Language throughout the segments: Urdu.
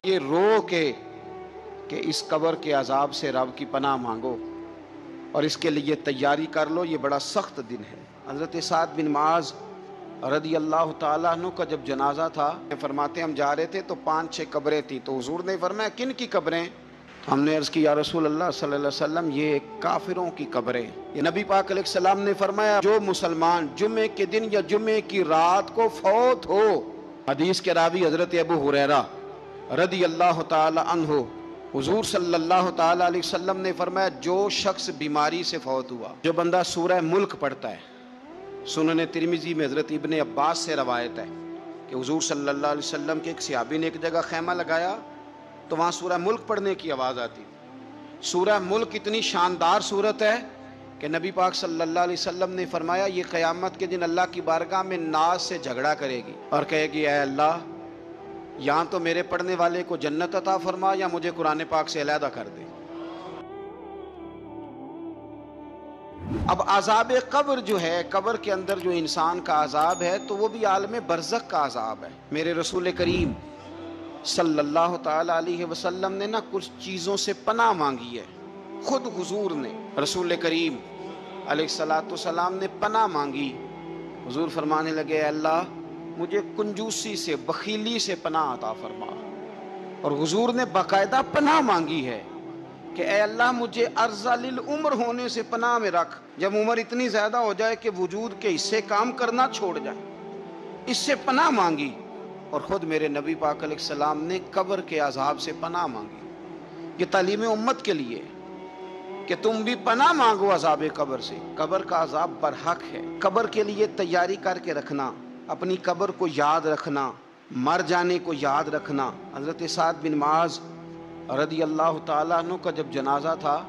یہ رو کے کہ اس قبر کے عذاب سے رب کی پناہ مانگو اور اس کے لیے تیاری کر لو، یہ بڑا سخت دن ہے۔ حضرت سعد بن معاذ رضی اللہ تعالیٰ عنہ کا جب جنازہ تھا، فرماتے ہم جا رہے تھے تو 5-6 قبریں تھیں، تو حضور نے فرمایا کن کی قبریں؟ ہم نے عرض کی یا رسول اللہ صلی اللہ علیہ وسلم یہ کافروں کی قبریں۔ یہ نبی پاک علیہ السلام نے فرمایا جو مسلمان جمعے کے دن یا جمعے کی رات کو فوت ہو، حدیث کے راوی حضرت ابو ہریرہ رضی اللہ تعالی عنہ، حضور صلی اللہ تعالی علیہ وسلم نے فرمایا جو شخص بیماری سے فوت ہوا، جو بندہ سورہ ملک پڑھتا ہے، سنن ترمذی میں حضرت ابن عباس سے روایت ہے کہ حضور صلی اللہ علیہ وسلم کے ایک صحابی نے ایک جگہ خیمہ لگایا تو وہاں سورہ ملک پڑھنے کی آواز آتی۔ سورہ ملک اتنی شاندار صورت ہے کہ نبی پاک صلی اللہ علیہ وسلم نے فرمایا یہ قیامت کے دن اللہ کی بارگاہ میں ناز سے جھگڑا کرے گی اور کہے گی اے اللہ یہاں تو میرے پڑھنے والے کو جنت عطا فرما یا مجھے قرآن پاک سے علیحدہ کر دے۔ اب عذاب قبر جو ہے، قبر کے اندر جو انسان کا عذاب ہے تو وہ بھی عالم برزخ کا عذاب ہے۔ میرے رسول کریم صلی اللہ تعالی علیہ وسلم نے نا کچھ چیزوں سے پناہ مانگی ہے، خود حضور نے، رسول کریم علیہ السلام نے پناہ مانگی۔ حضور فرمانے لگے اے اللہ مجھے کنجوسی سے، بخیلی سے پناہ عطا فرما، اور حضور نے باقاعدہ پناہ مانگی ہے کہ اے اللہ مجھے ارذل العمر ہونے سے پناہ میں رکھ، جب عمر اتنی زیادہ ہو جائے کہ وجود کے حصے کام کرنا چھوڑ جائیں، اس سے پناہ مانگی۔ اور خود میرے نبی پاک علیہ السلام نے قبر کے عذاب سے پناہ مانگی۔ یہ تعلیم امت کے لیے کہ تم بھی پناہ مانگو عذاب قبر سے۔ قبر کا عذاب برحق ہے، قبر کے لیے تیاری کر کے رکھنا، اپنی قبر کو یاد رکھنا، مر جانے کو یاد رکھنا۔ حضرت سعد بن معاذ رضی اللہ تعالیٰ عنہ کا جب جنازہ تھا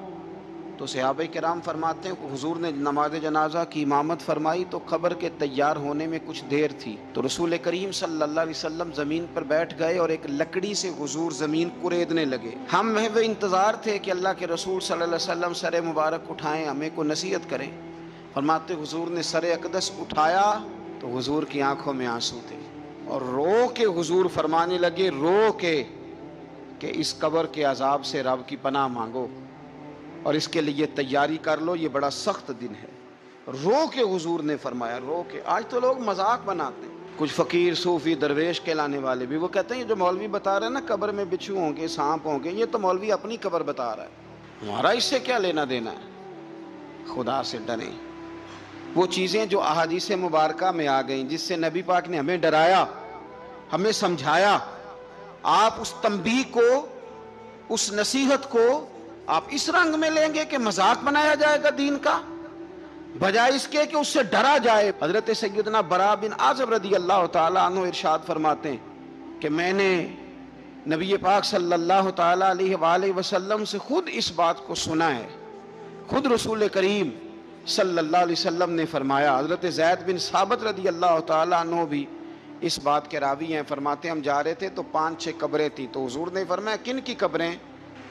تو صحابہ کرام فرماتے ہیں حضور نے نماز جنازہ کی امامت فرمائی تو قبر کے تیار ہونے میں کچھ دیر تھی، تو رسول کریم صلی اللہ علیہ وسلم زمین پر بیٹھ گئے اور ایک لکڑی سے حضور زمین کریدنے لگے۔ ہم محو انتظار تھے کہ اللہ کے رسول صلی اللہ علیہ وسلم سر مبارک اٹھائیں، ہمیں کو نصیحت کریں۔ فرماتے حضور نے سر اقدس اٹھایا تو حضور کی آنکھوں میں آنسو تھے، اور رو کے حضور فرمانے لگے رو کے کہ اس قبر کے عذاب سے رب کی پناہ مانگو اور اس کے لیے تیاری کر لو، یہ بڑا سخت دن ہے۔ رو کے حضور نے فرمایا، رو کے۔ آج تو لوگ مذاق بناتے ہیں، کچھ فقیر صوفی درویش کہلانے والے بھی، وہ کہتے ہیں یہ جو مولوی بتا رہے ہیں نا قبر میں بچھو ہوں گے، سانپ ہوں گے، یہ تو مولوی اپنی قبر بتا رہا ہے، ہمارا اس سے کیا لینا دینا ہے۔ خدا سے ڈریں۔ وہ چیزیں جو احادیث مبارکہ میں آ گئیں، جس سے نبی پاک نے ہمیں ڈرایا، ہمیں سمجھایا، آپ اس تنبیہ کو، اس نصیحت کو آپ اس رنگ میں لیں گے کہ مذاق بنایا جائے گا دین کا، بجائے اس کے کہ اس سے ڈرا جائے۔ حضرت سیدنا براء بن عازب رضی اللہ تعالیٰ عنہ ارشاد فرماتے ہیں کہ میں نے نبی پاک صلی اللہ تعالیٰ علیہ وآلہ وسلم سے خود اس بات کو سنا ہے، خود رسول کریم صلی اللہ علیہ وسلم نے فرمایا۔ حضرت زید بن ثابت رضی اللہ تعالیٰ عنہ بھی اس بات کے راوی ہیں، فرماتے ہم جا رہے تھے تو 5-6 قبریں تھیں، تو حضور نے فرمایا کن کی قبریں؟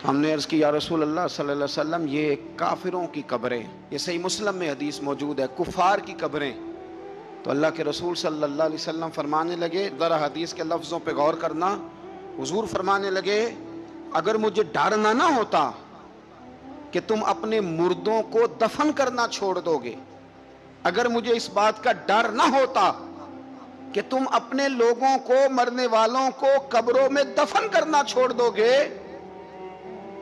ہم نے عرض کی یا رسول اللہ صلی اللہ علیہ وسلم یہ کافروں کی قبریں۔ یہ صحیح مسلم میں حدیث موجود ہے، کفار کی قبریں۔ تو اللہ کے رسول صلی اللہ علیہ وسلم فرمانے لگے، ذرا حدیث کے لفظوں پہ غور کرنا، حضور فرمانے لگے اگر مجھے ڈر نہ ہوتا کہ تم اپنے مردوں کو دفن کرنا چھوڑ دو گے، اگر مجھے اس بات کا ڈر نہ ہوتا کہ تم اپنے لوگوں کو، مرنے والوں کو قبروں میں دفن کرنا چھوڑ دو گے،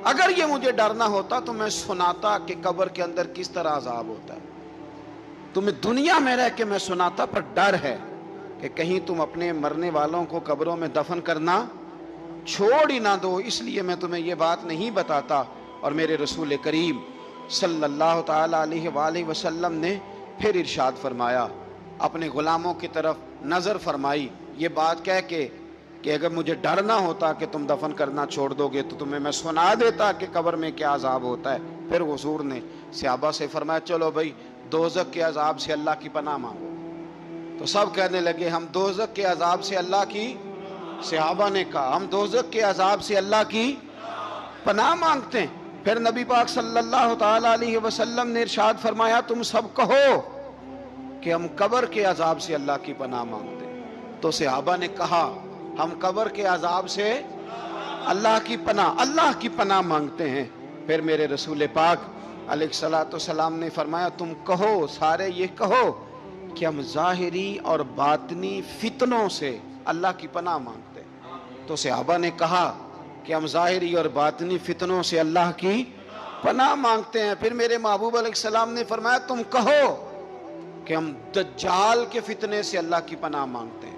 اگر یہ مجھے ڈر نہ ہوتا تو میں سناتا کہ قبر کے اندر کس طرح عذاب ہوتا ہے، تمہیں دنیا میں رہ کے میں سناتا، پر ڈر ہے کہ کہیں تم اپنے مرنے والوں کو قبروں میں دفن کرنا چھوڑ ہی نہ دو، اس لیے میں تمہیں یہ بات نہیں بتاتا۔ اور میرے رسول کریم صلی اللہ تعالیٰ علیہ وآلہ وسلم نے پھر ارشاد فرمایا، اپنے غلاموں کی طرف نظر فرمائی، یہ بات کہہ کے کہ اگر مجھے ڈر نہ ہوتا کہ تم دفن کرنا چھوڑ دو گے تو تمہیں میں سنا دیتا کہ قبر میں کیا عذاب ہوتا ہے۔ پھر حضور نے صحابہ سے فرمایا چلو بھائی دوزخ کے عذاب سے اللہ کی پناہ مانگو، تو سب کہنے لگے ہم دوزخ کے عذاب سے اللہ کی، صحابہ نے کہا ہم دوزخ کے عذاب سے اللہ کی پناہ مانگتے ہیں۔ پھر نبی پاک صلی اللہ تعالیٰ علیہ وسلم نے ارشاد فرمایا تم سب کہو کہ ہم قبر کے عذاب سے اللہ کی پناہ مانگتے ہیں۔ تو صحابہ نے کہا ہم قبر کے عذاب سے اللہ کی پناہ مانگتے ہیں۔ پھر میرے رسول پاک علیہ الصلوۃ والسلام نے فرمایا تم کہو، سارے یہ کہو کہ ہم ظاہری اور باطنی فتنوں سے اللہ کی پناہ مانگتے ہیں۔ تو صحابہ نے کہا کہ ہم ظاہری اور باطنی فتنوں سے اللہ کی پناہ مانگتے ہیں۔ پھر میرے محبوب علیہ السلام نے فرمایا تم کہو کہ ہم دجال کے فتنے سے اللہ کی پناہ مانگتے ہیں۔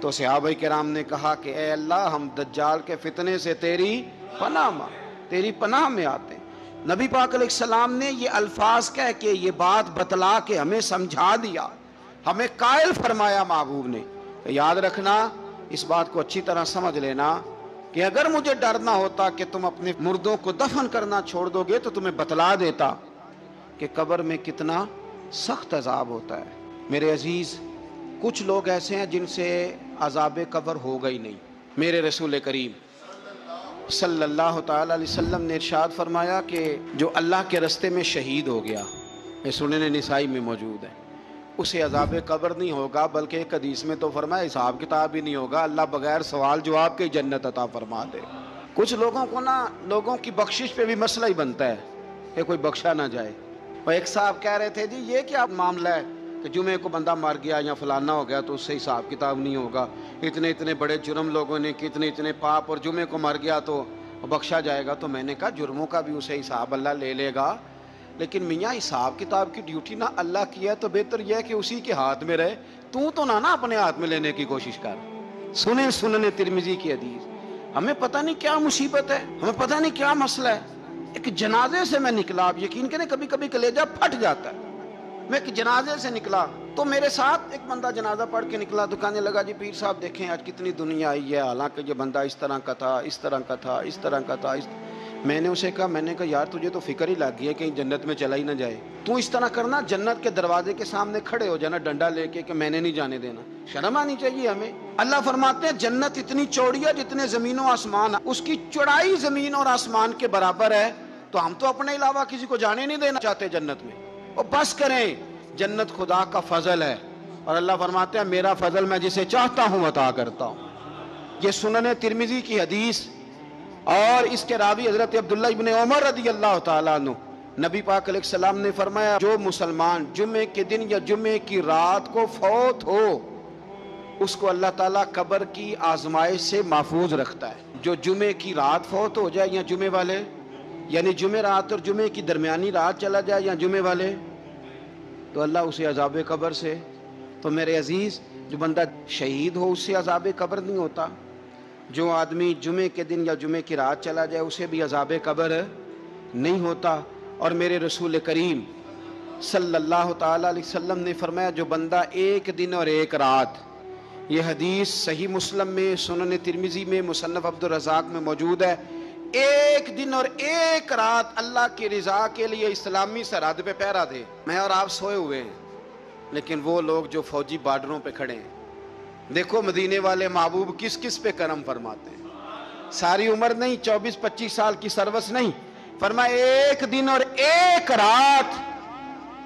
تو صحابہ کرام نے کہا کہ اے اللہ ہم دجال کے فتنے سے تیری پناہ میں آتے ہیں۔ نبی پاک علیہ السلام نے یہ الفاظ کہہ کے یہ بات بتلا کے ہمیں سمجھا دیا، ہمیں قائل فرمایا محبوب نے۔ یاد رکھنا، اس بات کو اچھی طرح سمجھ لینا کہ اگر مجھے ڈر نہ ہوتا کہ تم اپنے مردوں کو دفن کرنا چھوڑ دو گے تو تمہیں بتلا دیتا کہ قبر میں کتنا سخت عذاب ہوتا ہے۔ میرے عزیز، کچھ لوگ ایسے ہیں جن سے عذاب قبر ہوگا ہی نہیں۔ میرے رسول کریم صلی اللہ تعالی علیہ وسلم نے ارشاد فرمایا کہ جو اللہ کے رستے میں شہید ہو گیا، یہ سنن نسائی میں موجود ہے، اسے عذاب قبر نہیں ہوگا، بلکہ ایک حدیث میں تو فرمایا حساب کتاب ہی نہیں ہوگا، اللہ بغیر سوال جواب کے جنت عطا فرما دے۔ کچھ لوگوں کو لوگوں کی بخشش پہ بھی مسئلہ ہی بنتا ہے کہ کوئی بخشا نہ جائے۔ اور ایک صاحب کہہ رہے تھے جی یہ کیا معاملہ ہے کہ جمعے کو بندہ مر گیا یا فلانا ہو گیا تو اس سے حساب کتاب نہیں ہوگا، اتنے بڑے جرم لوگوں نے اتنے پاپ، اور جمعے کو مر گیا تو بخشا جائے گا۔ تو میں نے کہا جرموں کا بھی اسے حساب اللہ لے لے گا، لیکن میاں حساب کتاب کی ڈیوٹی نہ اللہ کی ہے تو بہتر یہ ہے کہ اسی کے ہاتھ میں رہے، تو نہ اپنے ہاتھ میں لینے کی کوشش کر۔ سنن ترمذی کی حدیث۔ ہمیں پتہ نہیں کیا مصیبت ہے، ہمیں پتہ نہیں کیا مسئلہ ہے۔ ایک جنازے سے میں نکلا، آپ یقین کریں کبھی کبھی کلیجہ پھٹ جاتا ہے۔ میں ایک جنازے سے نکلا تو میرے ساتھ ایک بندہ جنازہ پڑھ کے نکلا تو کہنے لگا جی پیر صاحب دیکھیں آج کتنی دنیا آئی ہے، حالانکہ یہ بندہ اس طرح کا تھا، اس طرح کا تھا، اس طرح کا تھا۔ میں نے اسے کہا یار تجھے تو فکر ہی لگ گئی ہے کہیں جنت میں چلا ہی نہ جائے، تو اس طرح کرنا جنت کے دروازے کے سامنے کھڑے ہو جانا ڈنڈا لے کے کہ میں نے نہیں جانے دینا۔ شرم آنی چاہیے ہمیں۔ اللہ فرماتے ہیں جنت اتنی چوڑی ہے جتنے زمین و آسمان، اس کی چوڑائی زمین اور آسمان کے برابر ہے، تو ہم تو اپنے علاوہ کسی کو جانے نہیں دینا چاہتے جنت میں۔ اور بس کریں، جنت خدا کا فضل ہے، اور اللہ فرماتے ہیں میرا فضل میں جسے چاہتا ہوں عطا کرتا ہوں۔ یہ سنن ترمذی کی حدیث، اور اس کے راوی حضرت عبداللہ ابن عمر رضی اللہ تعالیٰ عنہ، نبی پاک علیہ السلام نے فرمایا جو مسلمان جمعے کے دن یا جمعے کی رات کو فوت ہو اس کو اللہ تعالیٰ قبر کی آزمائش سے محفوظ رکھتا ہے۔ جو جمعے کی رات فوت ہو جائے یا جمعے والے، یعنی جمعے رات اور جمعے کی درمیانی رات چلا جائے یا جمعے والے، تو اللہ اسے عذاب قبر سے، تو میرے عزیز جو بندہ شہید ہو اس سے عذاب قبر نہیں ہوتا، جو آدمی جمعے کے دن یا جمعے کی رات چلا جائے اسے بھی عذاب قبر نہیں ہوتا۔ اور میرے رسول کریم صلی اللہ تعالیٰ علیہ وسلم نے فرمایا جو بندہ ایک دن اور ایک رات، یہ حدیث صحیح مسلم میں، سنن ترمذی میں، مصنف عبد الرزاق میں موجود ہے، ایک دن اور ایک رات اللہ کی رضا کے لیے اسلامی سرحد پہ پہرا دے۔ میں اور آپ سوئے ہوئے ہیں، لیکن وہ لوگ جو فوجی بارڈروں پہ کھڑے ہیں، دیکھو مدینے والے محبوب کس کس پہ کرم فرماتے ہیں۔ ساری عمر نہیں، 24-25 سال کی سروس نہیں، فرمایا ایک دن اور ایک رات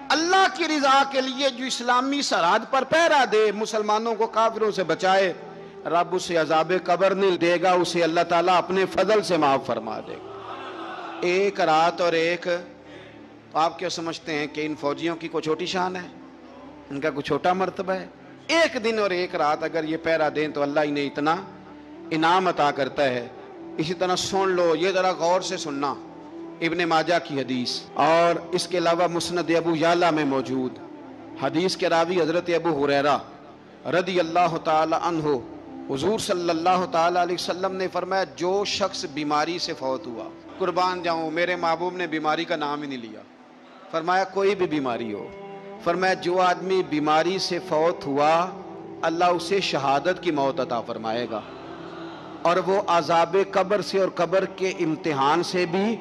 اللہ کی رضا کے لیے جو اسلامی سرحد پر پہرا دے، مسلمانوں کو کافروں سے بچائے، رب اسے عذاب قبر نہیں دے گا، اسے اللہ تعالیٰ اپنے فضل سے معاف فرما دے گا۔ ایک رات اور ایک، آپ کیا سمجھتے ہیں کہ ان فوجیوں کی کوئی چھوٹی شان ہے، ان کا کوئی چھوٹا مرتبہ ہے؟ ایک دن اور ایک رات اگر یہ پہرا دیں تو اللہ انہیں اتنا انعام عطا کرتا ہے۔ اسی طرح سن لو، یہ ذرا غور سے سننا، ابن ماجہ کی حدیث، اور اس کے علاوہ مسند ابو یعلا میں موجود حدیث کے راوی حضرت ابو ہریرہ رضی اللہ تعالی عنہ، حضور صلی اللہ تعالی علیہ وسلم نے فرمایا جو شخص بیماری سے فوت ہوا، قربان جاؤں میرے محبوب نے بیماری کا نام ہی نہیں لیا، فرمایا کوئی بھی بیماری ہو، فرمایا جو آدمی بیماری سے فوت ہوا اللہ اسے شہادت کی موت عطا فرمائے گا، اور وہ عذاب قبر سے اور قبر کے امتحان سے بھی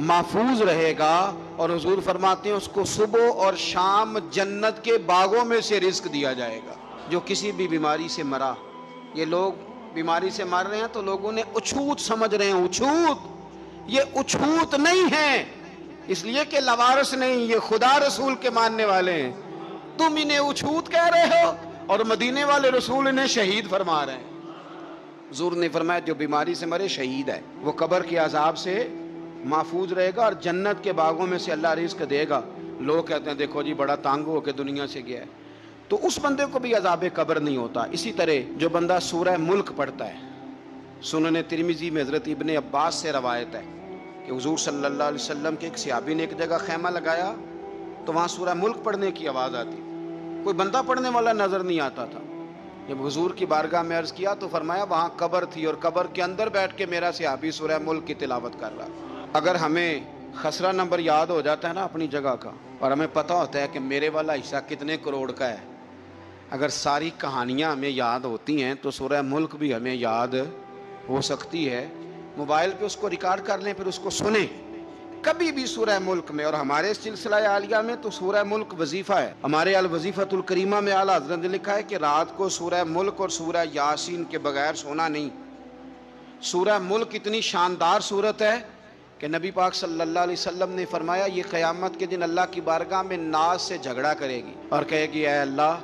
محفوظ رہے گا، اور حضور فرماتے ہیں اس کو صبح اور شام جنت کے باغوں میں سے رزق دیا جائے گا۔ جو کسی بھی بیماری سے مرا، یہ لوگ بیماری سے مر رہے ہیں تو لوگوں نے اچھوت سمجھ رہے ہیں، اچھوت، یہ اچھوت نہیں ہے، اس لیے کہ لوارث نہیں، یہ خدا رسول کے ماننے والے ہیں، تم انہیں اچھوت کہہ رہے ہو اور مدینے والے رسول انہیں شہید فرما رہے ہیں۔ حضور نے فرمایا جو بیماری سے مرے شہید ہے، وہ قبر کے عذاب سے محفوظ رہے گا اور جنت کے باغوں میں سے اللہ رزق دے گا۔ لوگ کہتے ہیں دیکھو جی بڑا تنگ ہو کے دنیا سے گیا ہے، تو اس بندے کو بھی عذاب قبر نہیں ہوتا۔ اسی طرح جو بندہ سورہ ملک پڑھتا ہے، سنن ترمذی میں حضرت ابن عباس سے روایت ہے کہ حضور صلی اللہ علیہ وسلم کے ایک صحابی نے ایک جگہ خیمہ لگایا تو وہاں سورہ ملک پڑھنے کی آواز آتی، کوئی بندہ پڑھنے والا نظر نہیں آتا تھا۔ جب حضور کی بارگاہ میں عرض کیا تو فرمایا وہاں قبر تھی اور قبر کے اندر بیٹھ کے میرا صحابی سورہ ملک کی تلاوت کر رہا۔ اگر ہمیں خسرہ نمبر یاد ہو جاتا ہے نا اپنی جگہ کا، اور ہمیں پتہ ہوتا ہے کہ میرے والا حصہ کتنے کروڑ کا ہے، اگر ساری کہانیاں ہمیں یاد ہوتی ہیں تو سورہ ملک بھی ہمیں یاد ہو سکتی ہے۔ موبائل پہ اس کو ریکارڈ کر لیں، پھر اس کو سنیں کبھی بھی سورہ ملک میں۔ اور ہمارے سلسلہ عالیہ میں تو سورہ ملک وظیفہ ہے۔ ہمارے الوظیفۃ الکریمہ میں اعلیٰ حضرت نے لکھا ہے کہ رات کو سورہ ملک اور سورہ یاسین کے بغیر سونا نہیں۔ سورہ ملک اتنی شاندار صورت ہے کہ نبی پاک صلی اللہ علیہ وسلم نے فرمایا یہ قیامت کے دن اللہ کی بارگاہ میں ناز سے جھگڑا کرے گی اور کہے گی اے اللہ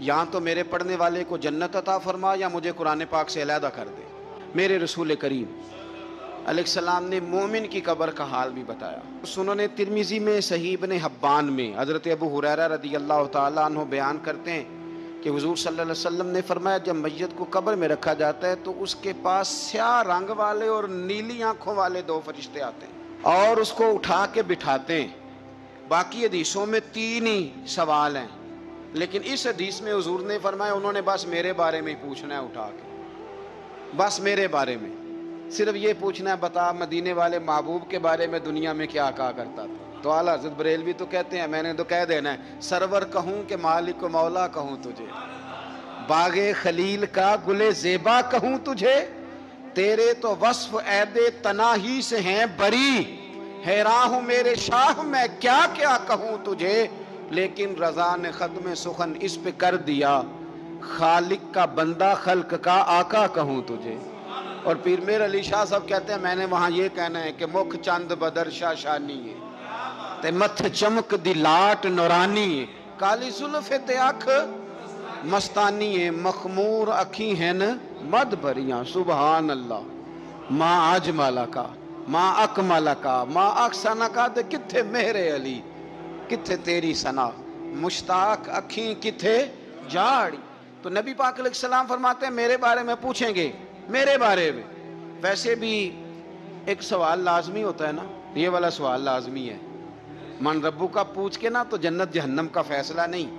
یا تو میرے پڑھنے والے کو جنت عطا فرما یا مجھے قرآن پاک سے علیحدہ کر دے۔ میرے رسول کریم علیہ السلام نے مومن کی قبر کا حال بھی بتایا۔ سنن ترمذی میں صحیح ابن حبان میں حضرت ابو ہریرہ رضی اللہ تعالیٰ عنہ بیان کرتے ہیں کہ حضور صلی اللہ علیہ وسلم نے فرمایا جب میت کو قبر میں رکھا جاتا ہے تو اس کے پاس سیاہ رنگ والے اور نیلی آنکھوں والے دو فرشتے آتے ہیں اور اس کو اٹھا کے بٹھاتے ہیں۔ باقی حدیثوں میں 3 ہی سوال ہیں، لیکن اس حدیث میں حضور نے فرمایا انہوں نے بس میرے بارے میں ہی پوچھنا ہے، اٹھا کے بس میرے بارے میں صرف یہ پوچھنا ہے بتا مدینے والے محبوب کے بارے میں دنیا میں کیا کہا کرتا تھا۔ تو اعلیٰ حضرت بریلوی تو کہتے ہیں میں نے تو کہہ دینا ہے سرور کہوں کہ مالک و مولا کہوں تجھے، باغ خلیل کا گل زیبا کہوں تجھے، تیرے تو وصف عید تناہی سے ہیں بری، حیراں ہوں میرے شاہ میں کیا کیا کہوں تجھے، لیکن رضا نے ختم سخن اس پہ کر دیا، خالق کا بندہ خلق کا آقا کہوں تجھے۔ اور پیر میر علی شاہ صاحب کہتے ہیں میں نے وہاں یہ کہنا ہے کہ مکھ چند بدر شاہ شانی ہے تے متھ چمک دی لاٹ نورانی ہے، کالی زلف تے اکھ مستانی ہے، مخمور اکھی ہیں مد بھریاں، سبحان اللہ ما اجمل کا ما اکمل کا ما احسن کا، تے کتھے مہر علی کتھے تیری ثنا، مشتاق اکھیں کتھے جاڑی۔ تو نبی پاک علیہ السلام فرماتے ہیں میرے بارے میں پوچھیں گے، میرے بارے میں۔ ویسے بھی ایک سوال لازمی ہوتا ہے نا، یہ والا سوال لازمی ہے، من ربو کا پوچھ کے نا تو جنت جہنم کا فیصلہ نہیں،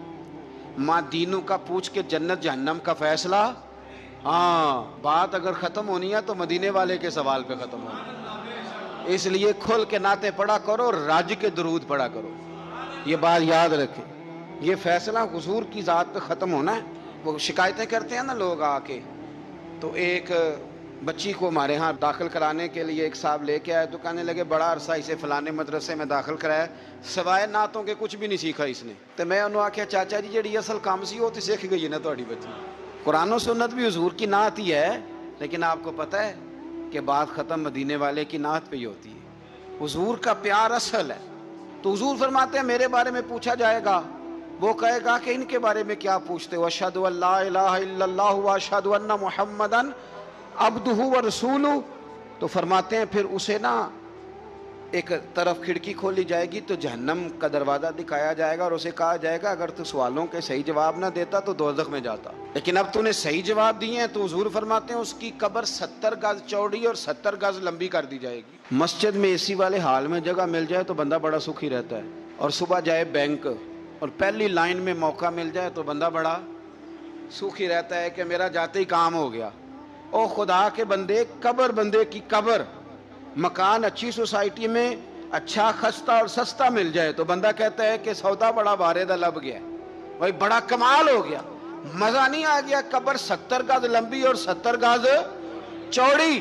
ماں دینو کا پوچھ کے جنت جہنم کا فیصلہ۔ ہاں بات اگر ختم ہونی ہے تو مدینے والے کے سوال پہ ختم ہونی، اس لیے کھل کے نعتیں پڑھا کرو، راج کے درود پڑھا کرو، یہ بات یاد رکھیں۔ یہ فیصلہ حضور کی ذات پہ ختم ہونا ہے۔ وہ شکایتیں کرتے ہیں نا لوگ آ کے، تو ایک بچی کو ہمارے ہاں داخل کرانے کے لیے ایک صاحب لے کے آئے تو کہنے لگے بڑا عرصہ اسے فلانے مدرسے میں داخل کرایا، سوائے نعتوں کے کچھ بھی نہیں سیکھا اس نے۔ تو میں انہوں آکھیا چاچا جی جڑی اصل کام سی وہ تو سیکھ گئی ہے نا تہاڈی بچی، قرآن و سنت بھی حضور کی نعت ہی ہے، لیکن آپ کو پتہ ہے کہ بات ختم مدینے والے کی نعت پہ ہی ہوتی ہے، حضور کا پیار اصل ہے۔ تو حضور فرماتے ہیں میرے بارے میں پوچھا جائے گا، وہ کہے گا کہ ان کے بارے میں کیا پوچھتے ہو، اشہد ان لا الہ الا اللہ واشہد ان محمدن عبدہ ورسولہ۔ تو فرماتے ہیں پھر اسے نا ایک طرف کھڑکی کھولی جائے گی تو جہنم کا دروازہ دکھایا جائے گا اور اسے کہا جائے گا اگر تو سوالوں کے صحیح جواب نہ دیتا تو دوزخ میں جاتا، لیکن اب تو نے صحیح جواب دیے ہیں۔ تو حضور فرماتے ہیں اس کی قبر 70 گز چوڑی اور 70 گز لمبی کر دی جائے گی۔ مسجد میں اے سی والے حال میں جگہ مل جائے تو بندہ بڑا سکھی رہتا ہے، اور صبح جائے بینک اور پہلی لائن میں موقع مل جائے تو بندہ بڑا سکھی رہتا ہے کہ میرا جاتے ہی کام ہو گیا۔ او خدا کے بندے، قبر بندے کی قبر، مکان اچھی سوسائٹی میں اچھا خستہ اور سستا مل جائے تو بندہ کہتا ہے کہ سودا بڑا بارے دا لب گیا، بھائی بڑا کمال ہو گیا، مزہ نہیں آ گیا۔ قبر 70 گز لمبی اور 70 گز چوڑی،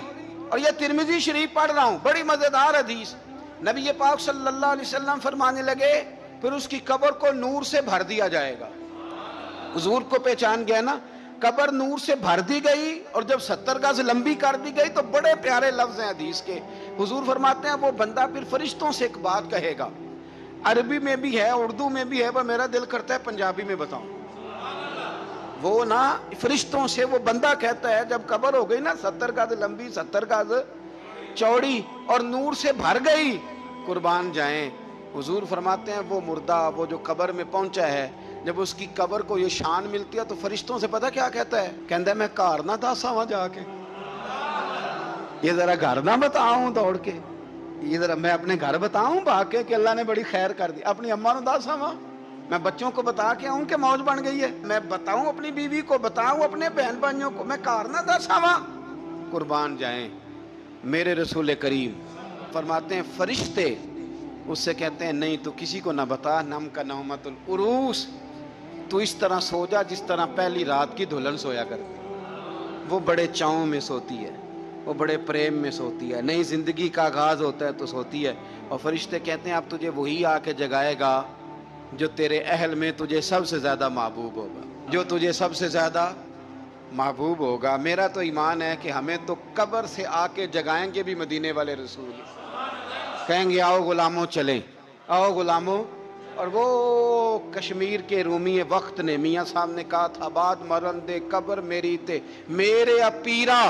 اور یہ ترمذی شریف پڑھ رہا ہوں، بڑی مزیدار حدیث۔ نبی پاک صلی اللہ علیہ وسلم فرمانے لگے پھر اس کی قبر کو نور سے بھر دیا جائے گا۔ حضور کو پہچان گیا نا، قبر نور سے بھر دی گئی اور جب 70 گز لمبی کر دی گئی تو بڑے پیارے لفظ ہیں حدیث کے۔ حضور فرماتے ہیں وہ بندہ پھر فرشتوں سے ایک بات کہے گا، عربی میں بھی ہے اردو میں بھی ہے، وہ میرا دل کرتا ہے پنجابی میں بتاؤں۔ وہ نا فرشتوں سے وہ بندہ کہتا ہے جب قبر ہو گئی نا 70 گز لمبی 70 گز چوڑی اور نور سے بھر گئی، قربان جائیں، حضور فرماتے ہیں وہ مردہ وہ جو قبر میں پہنچا ہے، جب اس کی قبر کو یہ شان ملتی ہے تو فرشتوں سے پتہ کیا کہتا ہے؟ کہتا ہے میں گھر نہ دسا وہاں جا کے، یہ ذرا گھر نہ بتاؤں دوڑ کے، یہ ذرا میں اپنے گھر بتاؤں بھاگ کے کہ اللہ نے بڑی خیر کر دی، اپنی اماں نو دسا وہاں، میں بچوں کو بتا کے آؤں کہ موج بن گئی ہے، میں بتاؤں اپنی بیوی کو، بتاؤں اپنے بہن بھائیوں کو، میں گھر نہ دسا وہاں۔ قربان جائیں، میرے رسول کریم فرماتے ہیں فرشتے اس سے کہتے ہیں نہیں تو کسی کو نہ بتا، نم کا نومت العروس، تو اس طرح سو جا جس طرح پہلی رات کی دلہن سویا کرتی، وہ بڑے چاؤں میں سوتی ہے، وہ بڑے پریم میں سوتی ہے، نئی زندگی کا آغاز ہوتا ہے تو سوتی ہے، اور فرشتے کہتے ہیں اب تجھے وہی آ کے جگائے گا جو تیرے اہل میں تجھے سب سے زیادہ محبوب ہوگا، جو تجھے سب سے زیادہ محبوب ہوگا۔ میرا تو ایمان ہے کہ ہمیں تو قبر سے آ کے جگائیں گے بھی مدینے والے رسول، کہیں گے آؤ غلاموں چلیں، آؤ غلاموں۔ اور وہ کشمیر کے رومی وقت نے میاں صاحب نے کہا تھا بعد مرن دے قبر میری تے میرے اپیرا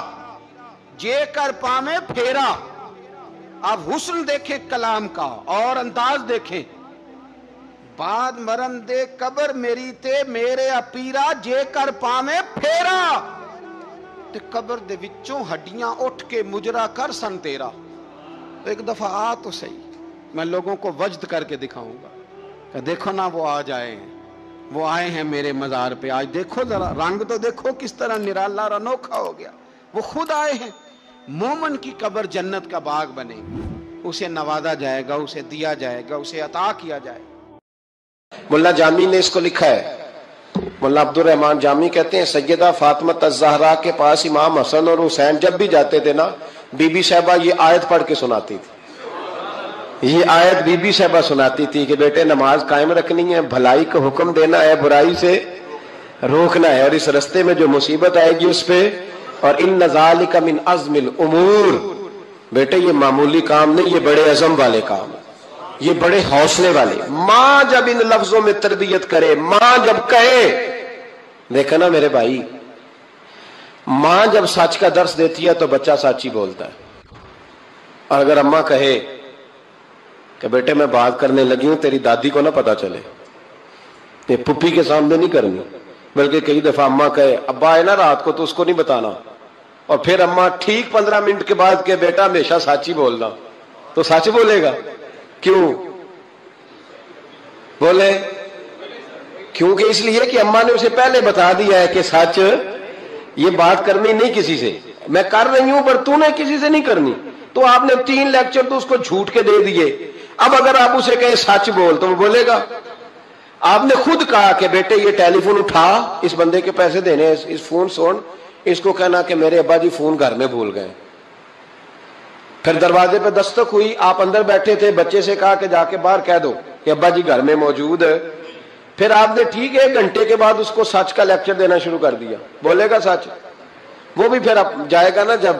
جے کر پامے پھیرا۔ آپ حسن دیکھیں کلام کا اور انداز دیکھیں، بعد مرن دے قبر میری تے میرے اپیرا جے کر پامے پھیرا، تے قبر دے وچوں ہڈیاں اٹھ کے مجرا کر سن تیرا۔ ایک دفعہ آ تو صحیح، میں لوگوں کو وجد کر کے دکھاؤں گا کہ دیکھو نا وہ آج آئے ہیں، وہ آئے ہیں میرے مزار پہ، آج دیکھو ذرا رنگ تو دیکھو کس طرح نرالا اور انوکھا ہو گیا، وہ خود آئے ہیں۔ مومن کی قبر جنت کا باغ بنے گی، اسے نوازا جائے گا، اسے دیا جائے گا، اسے عطا کیا جائے گا۔ ملا جامی نے اس کو لکھا ہے، ملا عبد الرحمن جامی کہتے ہیں سیدہ فاطمہ الزہرا کے پاس امام حسن اور حسین جب بھی جاتے تھے نا، بی بی صاحبہ یہ آیت پڑھ کے سناتی تھی، یہ آیت بی بی صاحبہ سناتی تھی کہ بیٹے نماز قائم رکھنی ہے، بھلائی کا حکم دینا ہے، برائی سے روکنا ہے، اور اس رستے میں جو مصیبت آئے گی اس پہ، اور ان ذالک من عزم الامور، بیٹے یہ معمولی کام نہیں، یہ بڑے عزم والے کام، یہ بڑے حوصلے والے۔ ماں جب ان لفظوں میں تربیت کرے، ماں جب کہے، دیکھا نا میرے بھائی، ماں جب سچ کا درس دیتی ہے تو بچہ سچ ہی بولتا ہے، اور اگر اماں کہے کہ بیٹے میں بات کرنے لگی ہوں تیری دادی کو نہ پتا چلے، یہ پپی کے سامنے نہیں کرنی، بلکہ کئی دفعہ اماں کہے ابا آئے نا رات کو تو اس کو نہیں بتانا، اور پھر اماں ٹھیک 15 منٹ کے بعد کہ بیٹا ہمیشہ سچ ہی بولنا، تو سچ بولے گا۔ کیوں بولے؟ کیونکہ اس لیے کہ اماں نے اسے پہلے بتا دیا ہے کہ سچ یہ بات کرنی نہیں کسی سے، میں کر رہی ہوں پر تو نے کسی سے نہیں کرنی، تو آپ نے 3 لیکچر تو اس کو جھوٹ کے دے دیے، اب اگر آپ اسے کہیں سچ بول تو وہ بولے گا۔ آپ نے خود کہا کہ بیٹے یہ ٹیلی فون اٹھا، اس بندے کے پیسے دینے، اس فون سن، اس کو کہنا کہ میرے ابا جی فون گھر میں بھول گئے۔ پھر دروازے پہ دستک ہوئی، آپ اندر بیٹھے تھے، بچے سے کہا کہ جا کے باہر کہہ دو کہ ابا جی گھر میں موجود ہے، پھر آپ نے ٹھیک 1 گھنٹے کے بعد اس کو سچ کا لیکچر دینا شروع کر دیا، بولے گا سچ؟ وہ بھی پھر جائے گا نا جب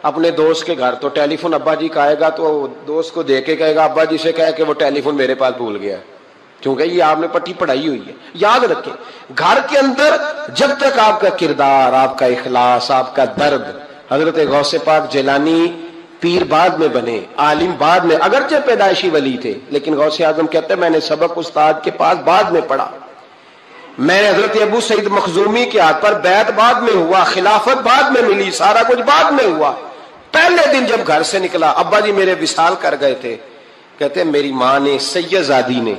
اپنے دوست کے گھر، تو ٹیلی فون ابا جی کا آئے گا تو دوست کو دے کے کہے گا ابا جی سے کہے کہ وہ ٹیلی فون میرے پاس بھول گیا، کیونکہ یہ آپ نے پٹی پڑھائی ہوئی ہے۔ یاد رکھیں گھر کے اندر جب تک آپ کا کردار، آپ کا اخلاص، آپ کا درد، حضرت غوث پاک جیلانی پیر بعد میں بنے، عالم بعد میں، اگرچہ پیدائشی ولی تھے، لیکن غوث اعظم کہتے ہیں میں نے سبق استاد کے پاس بعد میں پڑھا، میں نے حضرت ابو سعید مخزومی کے ہاتھ پر بیعت بعد میں ہوا، خلافت بعد میں ملی، سارا کچھ بعد میں ہوا۔ پہلے دن جب گھر سے نکلا، ابا جی میرے وصال کر گئے تھے، کہتے ہیں میری ماں نے سید زادی نے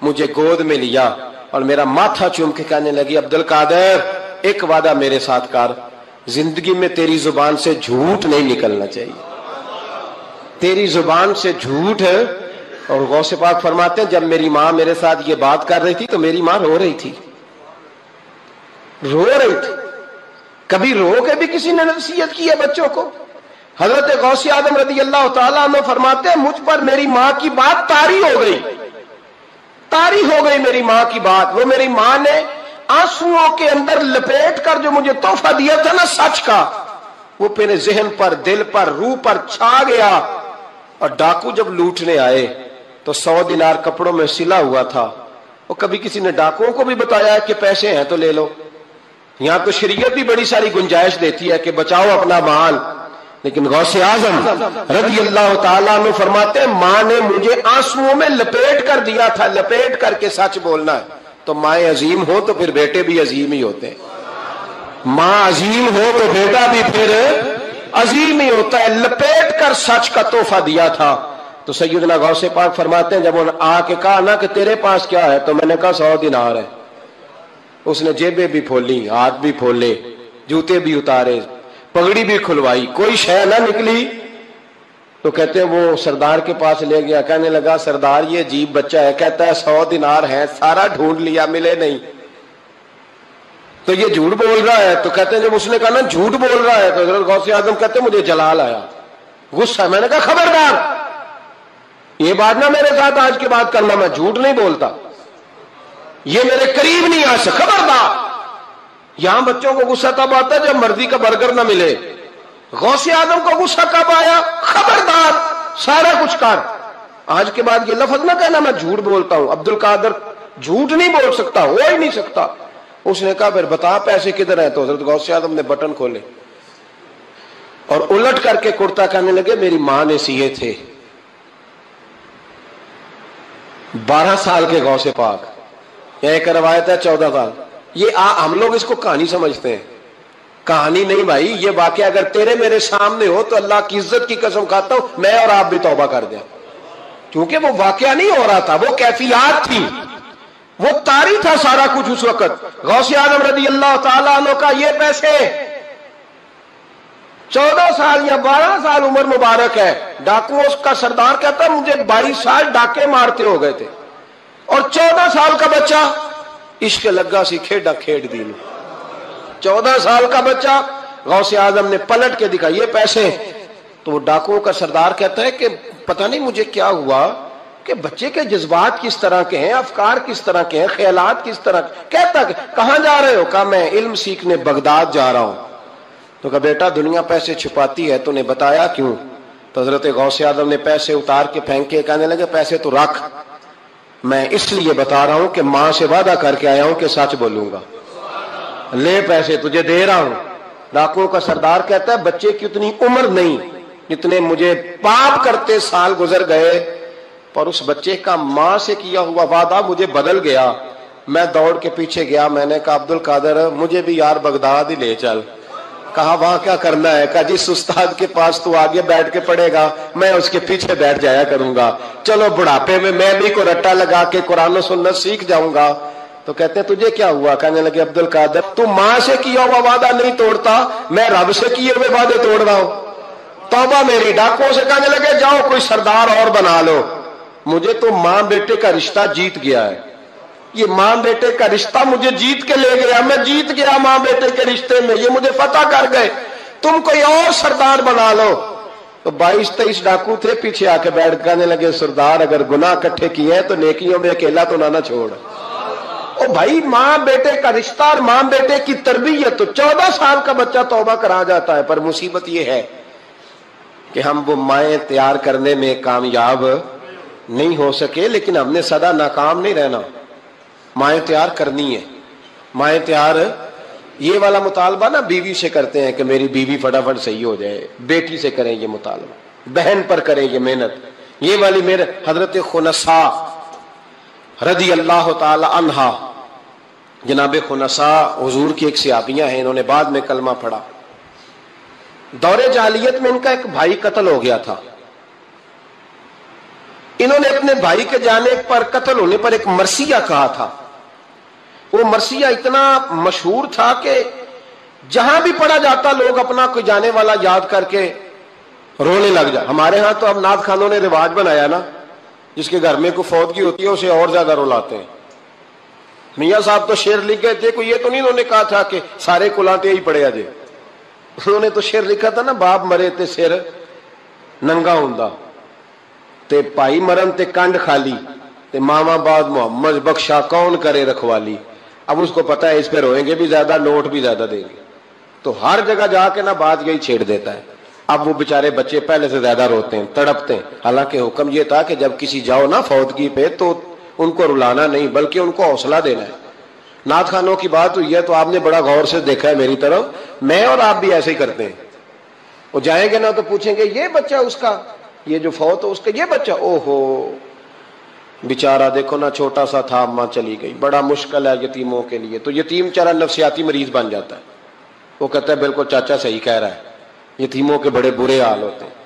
مجھے گود میں لیا اور میرا ماتھا چوم کے کہنے لگی عبد القادر ایک وعدہ میرے ساتھ کر، زندگی میں تیری زبان سے جھوٹ نہیں نکلنا چاہیے، تیری زبان سے جھوٹ ہے۔ اور غوث پاک فرماتے ہیں جب میری ماں میرے ساتھ یہ بات کر رہی تھی تو میری ماں رو رہی تھی، رو رہی تھی۔ کبھی رو کے بھی کسی نے نصیحت کی ہے بچوں کو؟ حضرت غوث اعظم رضی اللہ تعالیٰ عنہ فرماتے ہیں مجھ پر میری ماں کی بات طاری ہو گئی، طاری ہو گئی میری ماں کی بات۔ وہ میری ماں نے آنسوؤں کے اندر لپیٹ کر جو مجھے تحفہ دیا تھا نا سچ کا، وہ میرے ذہن پر، دل پر، روح پر چھا گیا۔ اور ڈاکو جب لوٹنے آئے تو 100 دینار کپڑوں میں سلا ہوا تھا، وہ کبھی کسی نے ڈاکوؤں کو بھی بتایا کہ پیسے ہیں تو لے لو؟ یہاں تو شریعت بھی بڑی ساری گنجائش دیتی ہے کہ بچاؤ اپنا مال، لیکن غوث اعظم رضی اللہ تعالیٰ عنہ فرماتے ہیں ماں نے مجھے آنسوؤں میں لپیٹ کر دیا تھا، لپیٹ کر کے سچ بولنا ہے۔ تو مائیں عظیم ہو تو پھر بیٹے بھی عظیم ہی ہوتے ہیں، ماں عظیم ہو تو بیٹا بھی پھر عظیم ہی ہوتا ہے۔ لپیٹ کر سچ کا تحفہ دیا تھا۔ تو سیدنا غوث پاک فرماتے ہیں جب انہوں نے آ کے کہا نا کہ تیرے پاس کیا ہے، تو میں نے کہا 100 دینار ہے۔ اس نے جیبیں بھی کھولی، ہاتھ بھی کھولے، جوتے بھی اتارے، پگڑی بھی کھلوائی، کوئی شے نہ نکلی۔ تو کہتے ہیں وہ سردار کے پاس لے گیا، کہنے لگا سردار یہ عجیب بچہ ہے، کہتا ہے 100 دینار ہے، سارا ڈھونڈ لیا ملے نہیں، تو یہ جھوٹ بول رہا ہے۔ تو کہتے ہیں جب اس نے کہا نا جھوٹ بول رہا ہے، تو حضرت غوث اعظم کہتے ہیں مجھے جلال آیا، غصہ۔ میں نے کہا خبردار یہ بات نہ میرے ساتھ آج کے بعد کرنا، میں جھوٹ نہیں بولتا، یہ میرے قریب نہیں آ سکتا، خبردار۔ یہاں بچوں کو غصہ تب آتا ہے جب مرضی کا برگر نہ ملے، غوث اعظم کو غصہ کب آیا؟ خبردار سارا کچھ کر، آج کے بعد یہ لفظ نہ کہنا میں جھوٹ بولتا ہوں، عبد القادر جھوٹ نہیں بول سکتا، ہو ہی نہیں سکتا۔ اس نے کہا پھر بتا پیسے کدھر ہیں؟ تو حضرت غوث اعظم نے بٹن کھولے اور الٹ کر کے کرتا، کہنے لگے میری ماں نے سیے تھے۔ 12 سال کے غوث پاک، ایک روایت ہے 14 سال۔ یہ ہم لوگ اس کو کہانی سمجھتے ہیں، کہانی نہیں بھائی، یہ واقعہ اگر تیرے میرے سامنے ہو تو اللہ کی عزت کی قسم کھاتا ہوں میں اور آپ بھی توبہ کر دیں، کیونکہ وہ واقعہ نہیں ہو رہا تھا، وہ کیفیات تھی، وہ طاری تھا سارا کچھ اس وقت۔ غوث اعظم رضی اللہ تعالیٰ عنہ کا یہ پیسے 14 سال یا 12 سال عمر مبارک ہے، ڈاکو اس کا سردار کہتا ہے مجھے 22 سال ڈاکے مارتے ہو گئے تھے، اور 14 سال کا بچہ عشق لگا سی کھیڈا کھیڈ دی، 14 سال کا بچہ۔ غوث اعظم نے پلٹ کے دکھا یہ پیسے، تو وہ ڈاکوؤں کا سردار کہتا ہے کہ پتہ نہیں مجھے کیا ہوا کہ بچے کے جذبات کس طرح کے ہیں، افکار کس طرح کے ہیں، خیالات کس طرح۔ کہتا کہ کہاں جا رہے ہو؟ کہا میں علم سیکھنے بغداد جا رہا ہوں۔ تو کہا بیٹا دنیا پیسے چھپاتی ہے، تو نے بتایا کیوں؟ تو حضرت غوث اعظم نے پیسے اتار کے پھینکے، کہنے لگے پیسے تو رکھ، میں اس لیے بتا رہا ہوں کہ ماں سے وعدہ کر کے آیا ہوں کہ سچ بولوں گا، لے پیسے تجھے دے رہا ہوں۔ ڈاکوؤں کا سردار کہتا ہے بچے کی اتنی عمر نہیں جتنے مجھے پاپ کرتے سال گزر گئے، پر اس بچے کا ماں سے کیا ہوا وعدہ مجھے بدل گیا۔ میں دوڑ کے پیچھے گیا، میں نے کہا عبد القادر مجھے بھی یار بغداد ہی لے چل۔ کہا وہاں کیا کرنا ہے؟ کہا جس استاد کے پاس تو آگے بیٹھ کے پڑھے گا میں اس کے پیچھے بیٹھ جایا کروں گا، چلو بڑھاپے میں بھی کو رٹا لگا کے قرآن و سنت سیکھ جاؤں گا۔ تو کہتے ہیں تجھے کیا ہوا؟ کہنے لگے عبد القادر تو ماں سے کیا ہوا وعدہ نہیں توڑتا، میں رب سے کیے ہوئے وعدے توڑ رہا ہوں، توبہ میری۔ ڈاکوؤں سے کہنے لگے جاؤ کوئی سردار اور بنا لو، مجھے تو ماں بیٹے کا رشتہ جیت گیا ہے، یہ ماں بیٹے کا رشتہ مجھے جیت کے لے گیا، میں جیت گیا ماں بیٹے کے رشتے میں، یہ مجھے فتح کر گئے، تم کوئی اور سردار بنا لو۔ تو 22-23 ڈاکو تھے، پیچھے آ کے بیٹھ کہنے لگے سردار اگر گناہ اکٹھے کیے ہیں تو نیکیوں میں اکیلا تو نہ چھوڑ۔ او بھائی ماں بیٹے کا رشتہ اور ماں بیٹے کی تربیت، تو 14 سال کا بچہ توبہ کرا جاتا ہے، پر مصیبت یہ ہے کہ ہم وہ مائیں تیار کرنے میں کامیاب نہیں ہو سکے، لیکن ہم نے سدا ناکام نہیں رہنا، مائیں تیار کرنی ہے۔ مائیں تیار یہ والا مطالبہ نا بیوی سے کرتے ہیں کہ میری بیوی فٹافٹ صحیح ہو جائے، بیٹی سے کریں یہ مطالبہ، بہن پر کریں یہ محنت، یہ والی میرے حضرت خنسا رضی اللہ تعالی عنہا، جناب خنسا حضور کی ایک صحابیہ ہیں، انہوں نے بعد میں کلمہ پڑھا۔ دور جاہلیت میں ان کا ایک بھائی قتل ہو گیا تھا، انہوں نے اپنے بھائی کے جانے پر قتل ہونے پر ایک مرثیہ کہا تھا۔ وہ مرثیہ اتنا مشہور تھا کہ جہاں بھی پڑھا جاتا لوگ اپنا کوئی جانے والا یاد کر کے رونے لگ جائے۔ ہمارے ہاں تو اب نعت خانوں نے رواج بنایا نا، جس کے گھر میں کوئی فوتگی ہوتی ہے اسے اور زیادہ رلاتے ہیں۔ میاں صاحب تو شعر لکھ گئے تھے، کوئی یہ تو نہیں انہوں نے کہا تھا کہ سارے کلاتے ہی پڑے اجے، انہوں نے تو شعر لکھا تھا نا باپ مرے تے سر ننگا ہوندا تے پائی مرن تے کنڈ خالی تے ماما بعد محمد بخشا کون کرے رکھوالی۔ اب اس کو پتا ہے اس پہ روئیں گے بھی زیادہ، نوٹ بھی زیادہ دیں گے، تو ہر جگہ جا کے نا بات یہی چھیڑ دیتا ہے۔ اب وہ بیچارے بچے پہلے سے زیادہ روتے ہیں، تڑپتے ہیں، حالانکہ حکم یہ تھا کہ جب کسی جاؤ نا فوتگی پہ تو ان کو رلانا نہیں بلکہ ان کو حوصلہ دینا ہے۔ نعت خانوں کی بات ہوئی ہے تو آپ نے بڑا غور سے دیکھا ہے میری طرف, میں اور آپ بھی ایسے ہی کرتے ہیں. وہ جائیں گے نا تو پوچھیں گے یہ بچہ اس کا, یہ جو فوت ہو اس کا یہ بچہ, او ہو بیچارہ دیکھو نا چھوٹا سا تھا, اماں چلی گئی, بڑا مشکل ہے یتیموں کے لیے. تو یتیم چارہ نفسیاتی مریض بن جاتا ہے. وہ کہتا ہے بالکل چاچا صحیح کہہ رہا ہے, یتیموں کے بڑے برے حال ہوتے ہیں.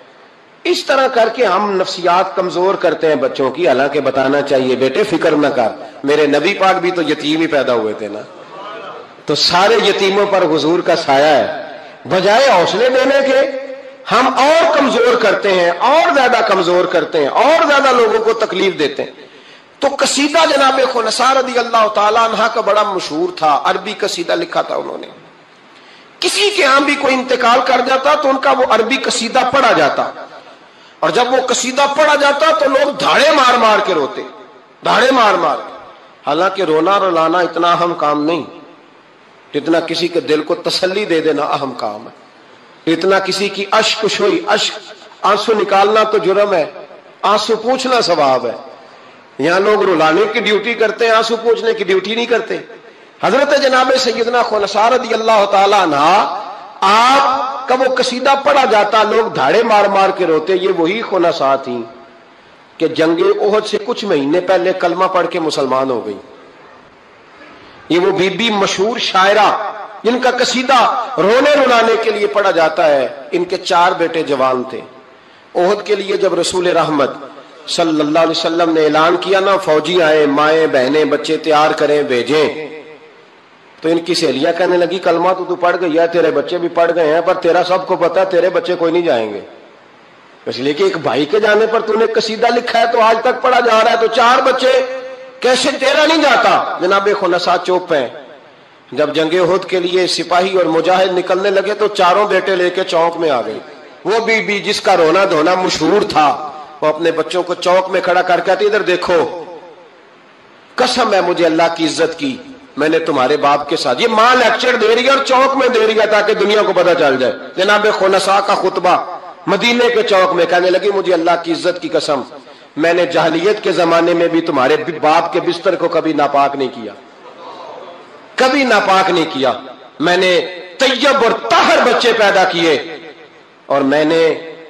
اس طرح کر کے ہم نفسیات کمزور کرتے ہیں بچوں کی, حالانکہ بتانا چاہیے بیٹے فکر نہ کر, میرے نبی پاک بھی تو یتیم ہی پیدا ہوئے تھے نا, تو سارے یتیموں پر حضور کا سایہ ہے. بجائے حوصلے دینے کے ہم اور کمزور کرتے ہیں, اور زیادہ کمزور کرتے ہیں, اور زیادہ لوگوں کو تکلیف دیتے ہیں. تو قصیدہ جناب خنساء رضی اللہ تعالیٰ عنہ کا بڑا مشہور تھا, عربی قصیدہ لکھا تھا انہوں نے. کسی کے ہاں بھی کوئی انتقال کر جاتا تو ان کا وہ عربی قصیدہ پڑھا جاتا, اور جب وہ قصیدہ پڑھا جاتا تو لوگ دھاڑے مار مار کے روتے, دھاڑے مار مار. حالانکہ رونا رلانا اتنا اہم کام نہیں جتنا کسی کے دل کو تسلی دے دینا اہم کام ہے. اتنا کسی کی اشک شوئی, اشک آنسو نکالنا تو جرم ہے, آنسو پوچھنا ثواب ہے. یہاں لوگ رلانے کی ڈیوٹی کرتے ہیں, آنسو پوچھنے کی ڈیوٹی نہیں کرتے. حضرت جناب سیدنا خنساء رضی اللہ تعالیٰ عنہ, آپ کا وہ قصیدہ پڑھا جاتا, لوگ دھاڑے مار مار کے روتے. یہ وہی خنساء تھیں کہ جنگ احد سے کچھ مہینے پہلے کلمہ پڑھ کے مسلمان ہو گئی. یہ وہ بی بی مشہور شاعرہ جن کا قصیدہ رونے رلانے کے لیے پڑھا جاتا ہے. ان کے 4 بیٹے جوان تھے. احد کے لیے جب رسول رحمت صلی اللہ علیہ وسلم نے اعلان کیا نا, فوجی آئے, مائیں بہنیں بچے تیار کریں بھیجیں, تو ان کی سہیلیاں کہنے لگی کلمہ تو پڑھ گئی ہے, تیرے بچے بھی پڑھ گئے ہیں, پر تیرا سب کو پتا ہے تیرے بچے کوئی نہیں جائیں گے. اس لیے کہ ایک بھائی کے جانے پر تو نے قصیدہ لکھا ہے تو آج تک پڑھا جا رہا ہے, تو 4 بچے کیسے تیرا نہیں جاتا. جناب خنساء چوپ ہیں. جب جنگ احد کے لیے سپاہی اور مجاہد نکلنے لگے تو 4 بیٹے لے کے چوک میں آ گئی. وہ بی بی جس کا رونا دھونا مشہور تھا, وہ اپنے بچوں کو چوک میں کھڑا کر کے آتی, ادھر دیکھو, قسم ہے مجھے اللہ کی عزت کی, میں نے تمہارے باپ کے ساتھ, یہ ماں لیکچر دے رہی ہے اور چوک میں دے رہی ہے تاکہ دنیا کو پتہ چل جائے. جناب خنساء کا خطبہ مدینے کے چوک میں, کہنے لگی مجھے اللہ کی عزت کی قسم, میں نے جاہلیت کے زمانے میں بھی تمہارے باپ کے بستر کو کبھی ناپاک نہیں کیا, کبھی ناپاک نہیں کیا. میں نے طیب اور طاہر بچے پیدا کیے, اور میں نے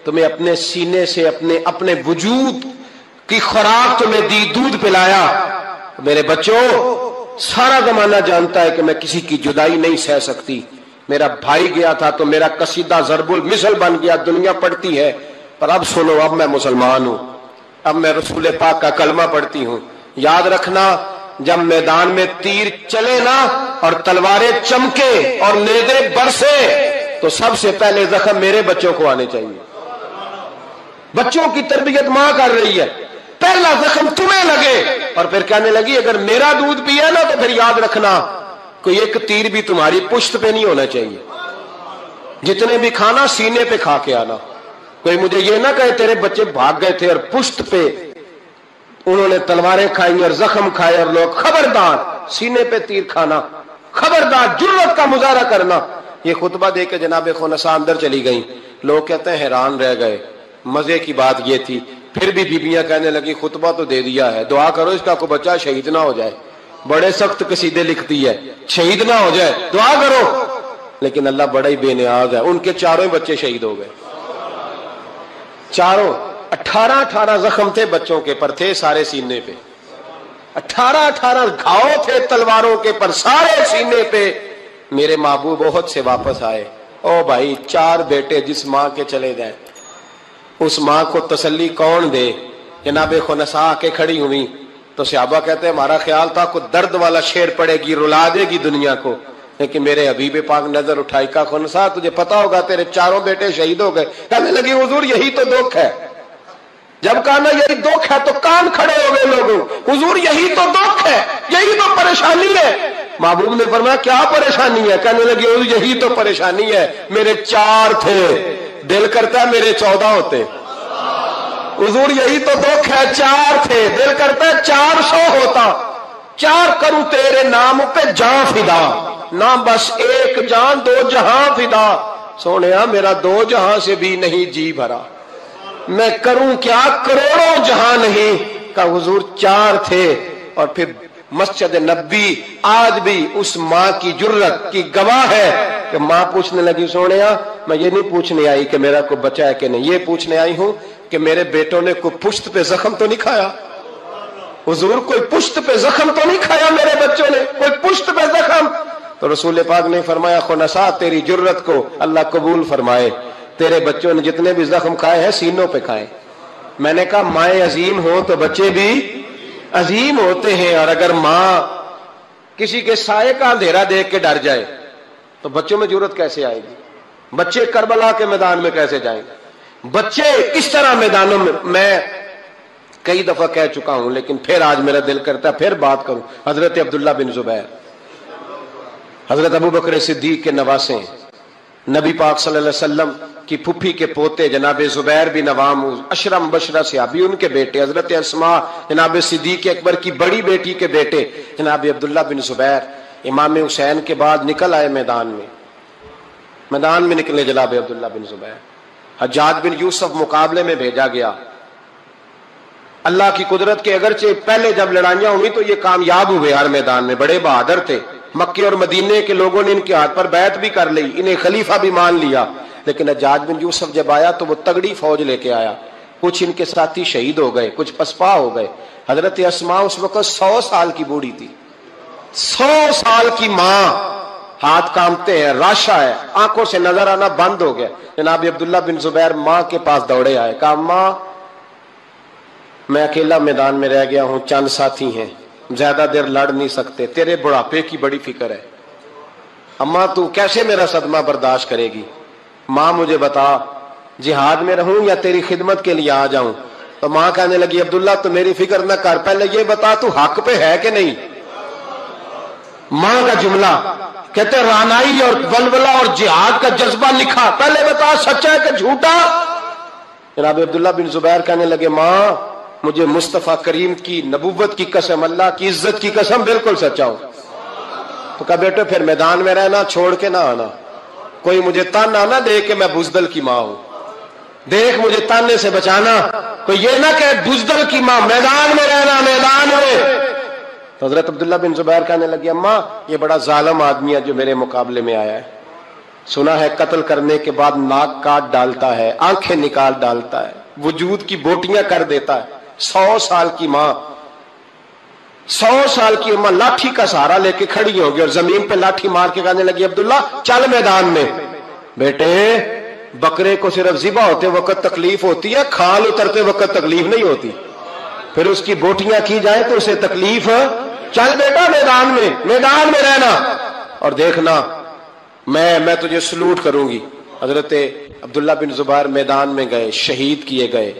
تمہیں اپنے سینے سے اپنے وجود کی خوراک تمہیں دی, دودھ پلایا. میرے بچوں, سارا زمانہ جانتا ہے کہ میں کسی کی جدائی نہیں سہ سکتی. میرا بھائی گیا تھا تو میرا قصیدہ ضرب المثل بن گیا, دنیا پڑھتی ہے, پر اب سنو, اب میں مسلمان ہوں, اب میں رسول پاک کا کلمہ پڑھتی ہوں. یاد رکھنا, جب میدان میں تیر چلے نا اور تلواریں چمکے اور نیزے برسے تو سب سے پہلے زخم میرے بچوں کو آنے چاہیے. بچوں کی تربیت ماں کر رہی ہے, پہلا زخم تمہیں لگے. اور پھر کہنے لگی اگر میرا دودھ پیا نا تو پھر یاد رکھنا کوئی ایک تیر بھی تمہاری پشت پہ نہیں ہونا چاہیے. جتنے بھی کھانا سینے پہ کھا کے آنا. کوئی مجھے یہ نہ کہے تیرے بچے بھاگ گئے تھے اور پشت پہ انہوں نے تلواریں کھائی اور زخم کھائے, اور لوگ خبردار سینے پہ تیر کھانا, خبردار جرأت کا مظاہرہ کرنا. یہ خطبہ دے کے جناب خنساء اندر چلی گئیں. لوگ کہتے ہیں حیران رہ گئے. مزے کی بات یہ تھی, پھر بھی بیبیاں کہنے لگی خطبہ تو دے دیا ہے, دعا کرو اس کا کوئی بچہ شہید نہ ہو جائے. بڑے سخت قصیدے لکھتی ہے, شہید نہ ہو جائے, دعا کرو. لیکن اللہ بڑا ہی بے نیاز ہے, ان کے 4 بچے شہید ہو گئے. 18 زخم تھے بچوں کے پر, تھے سارے سینے پہ. 18 گھاؤ تھے تلواروں کے پر, سارے سینے پہ. میرے محبوب احد سے واپس آئے. او بھائی, 4 بیٹے جس ماں کے چلے جائیں, اس ماں کو تسلی کون دے. جناب خنساء کے کھڑی ہوئی تو صحابہ کہتے ہیں ہمارا خیال تھا کوئی درد والا شعر پڑے گی, رلا دے گی دنیا کو, لیکن میرے حبیب پاک نظر اٹھائی. کا خنساء تجھے پتا ہوگا تیرے 4 بیٹے شہید ہو گئے. کہنے لگی حضور یہی تو دکھ ہے. جب کہا نا یہی دکھ ہے تو کان کھڑے ہو گئے لوگوں. حضور یہی تو دکھ ہے, یہی تو پریشانی ہے. محبوب نے فرمایا کیا پریشانی ہے. کہنے لگی حضور یہی تو پریشانی ہے, میرے 4 تھے, دل کرتا ہے میرے 14 ہوتے. حضور یہی تو دکھ ہے, 4 تھے, دل کرتا ہے 400 ہوتا. 4 کروں تیرے نام پہ جان فدا, نہ بس ایک جان 2 جہاں فدا. سونیا میرا 2 جہاں سے بھی نہیں جی بھرا, میں کروں کیا کروڑوں جہاں نہیں. کا حضور 4 تھے, اور پھر مسجد نبی آج بھی اس ماں کی جرت کی گواہ ہے کہ ماں پوچھنے لگی سونیا میں یہ نہیں پوچھنے آئی کہ میرا کوئی بچہ ہے کہ نہیں، یہ پوچھنے آئی ہوں کہ میرے بیٹوں نے کوئی پشت پہ زخم تو نہیں کھایا؟ حضور کوئی پشت پہ زخم تو نہیں کھایا میرے بچوں نے؟ کوئی پشت پہ زخم؟ تو رسول پاک نے فرمایا خنسا تیری جرت کو اللہ قبول فرمائے، تیرے بچوں نے جتنے بھی زخم کھائے ہیں سینوں پہ کھائے۔ میں نے کہا مائیں عظیم ہو تو بچے بھی عظیم ہوتے ہیں، اور اگر ماں کسی کے سائے کا اندھیرا دیکھ کے ڈر جائے تو بچوں میں جرت کیسے آئے گی؟ بچے کربلا کے میدان میں کیسے جائیں گے؟ بچے کس طرح میدانوں میں کئی دفعہ کہہ چکا ہوں لیکن پھر آج میرا دل کرتا ہے پھر بات کروں۔ حضرت عبداللہ بن زبیر حضرت ابو بکر صدیق کے نواسے ہیں، نبی پاک صلی اللہ علیہ وسلم کی پھپھی کے پوتے جناب زبیر بن عوام اشرم مبشرہ صحابی، ان کے بیٹے حضرت اسماء جناب صدیق اکبر کی بڑی بیٹی کے بیٹے جناب عبداللہ بن زبیر امام حسین کے بعد نکل آئے میدان میں نکلے جناب عبداللہ بن زبیر۔ حجاج بن یوسف مقابلے میں بھیجا گیا، اللہ کی قدرت کے اگرچہ پہلے جب لڑائیاں ہوئی تو یہ کامیاب ہوئے ہر میدان میں، بڑے بہادر تھے، مکے اور مدینے کے لوگوں نے ان کے ہاتھ پر بیعت بھی کر لی، انہیں خلیفہ بھی مان لیا، لیکن حجاج بن یوسف جب آیا تو وہ تگڑی فوج لے کے آیا، کچھ ان کے ساتھی شہید ہو گئے، کچھ پسپا ہو گئے۔ حضرت اسماء اس وقت 100 سال کی بوڑھی تھی، 100 سال کی ماں، ہاتھ کامتے ہیں، راشا ہے، آنکھوں سے نظر آنا بند ہو گیا۔ جناب عبداللہ بن زبیر ماں کے پاس دوڑے آئے، کہا ماں میں اکیلا میدان میں رہ گیا ہوں، چند ساتھی ہیں، زیادہ دیر لڑ نہیں سکتے، تیرے بڑھاپے کی بڑی فکر ہے، اماں تو کیسے میرا صدمہ برداشت کرے گی؟ ماں مجھے بتا جہاد میں رہوں یا تیری خدمت کے لیے آ جاؤں؟ تو ماں کہنے لگی عبداللہ تو میری فکر نہ کر، پہلے یہ بتا تو حق پہ ہے کہ نہیں؟ ماں کا جملہ کہتے رانائی اور ولولہ اور جہاد کا جذبہ لکھا، پہلے بتا سچا ہے کہ جھوٹا؟ جناب عبداللہ بن زبیر کہنے لگے ماں مجھے مصطفیٰ کریم کی نبوت کی قسم، اللہ کی عزت کی قسم بالکل سچا ہوں۔ تو کہا بیٹے پھر میدان میں رہنا، چھوڑ کے نہ آنا، کوئی مجھے تانا نہ دے کہ میں بزدل کی ماں ہوں، دیکھ مجھے تانے سے بچانا، کوئی یہ نہ کہ بزدل کی ماں، میدان میں رہنا، میدان میں۔ تو حضرت عبداللہ بن زبیر کہنے لگے اماں یہ بڑا ظالم آدمی ہے جو میرے مقابلے میں آیا ہے، سنا ہے قتل کرنے کے بعد ناک کاٹ ڈالتا ہے، آنکھیں نکال ڈالتا ہے، وجود کی بوٹیاں کر دیتا ہے۔ 100 سال کی ماں، 100 سال کی اماں لاٹھی کا سہارا لے کے کھڑی ہوگی اور زمین پہ لاٹھی مار کے کہنے لگی عبداللہ چل میدان میں۔ بیٹے بکرے کو صرف ذبح ہوتے وقت تکلیف ہوتی ہے، کھال اترتے وقت تکلیف نہیں ہوتی، پھر اس کی بوٹیاں کی جائیں تو اسے تکلیف، چل بیٹا میدان میں رہنا اور دیکھنا میں تجھے سلوٹ کروں گی۔ حضرت عبداللہ بن زبیر میدان میں گئے، شہید کیے گئے،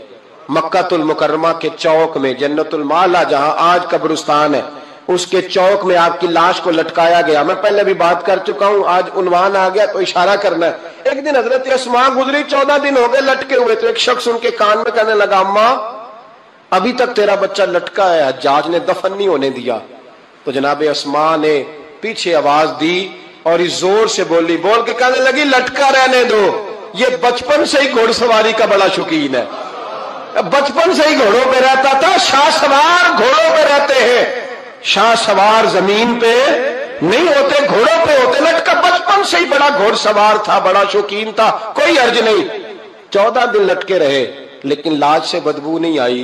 مکہ المکرمہ کے چوک میں، جنت المعلا جہاں آج قبرستان ہے اس کے چوک میں آپ کی لاش کو لٹکایا گیا۔ میں پہلے بھی بات کر چکا ہوں، آج عنوان آ گیا تو اشارہ کرنا ہے۔ ایک دن حضرت اسماء گزری، 14 دن ہو گئے لٹکے ہوئے، تو ایک شخص ان کے کان میں کہنے لگا اماں ابھی تک تیرا بچہ لٹکا ہے، حجاج نے دفن نہیں ہونے دیا۔ تو جناب اسماء نے پیچھے آواز دی اور اس زور سے بول کے کہنے لگی لٹکا رہنے دو، یہ بچپن سے ہی گھوڑ سواری کا بڑا شوقین ہے، بچپن سے ہی گھوڑوں پہ رہتا تھا، شاہ سوار گھوڑوں پہ رہتے ہیں، شاہ سوار زمین پہ نہیں ہوتے، گھوڑوں پہ ہوتے، لٹکا بچپن سے ہی بڑا گھوڑ سوار تھا، بڑا شوقین تھا، کوئی حرج نہیں۔ 14 دن لٹکے رہے لیکن لاج سے بدبو نہیں آئی،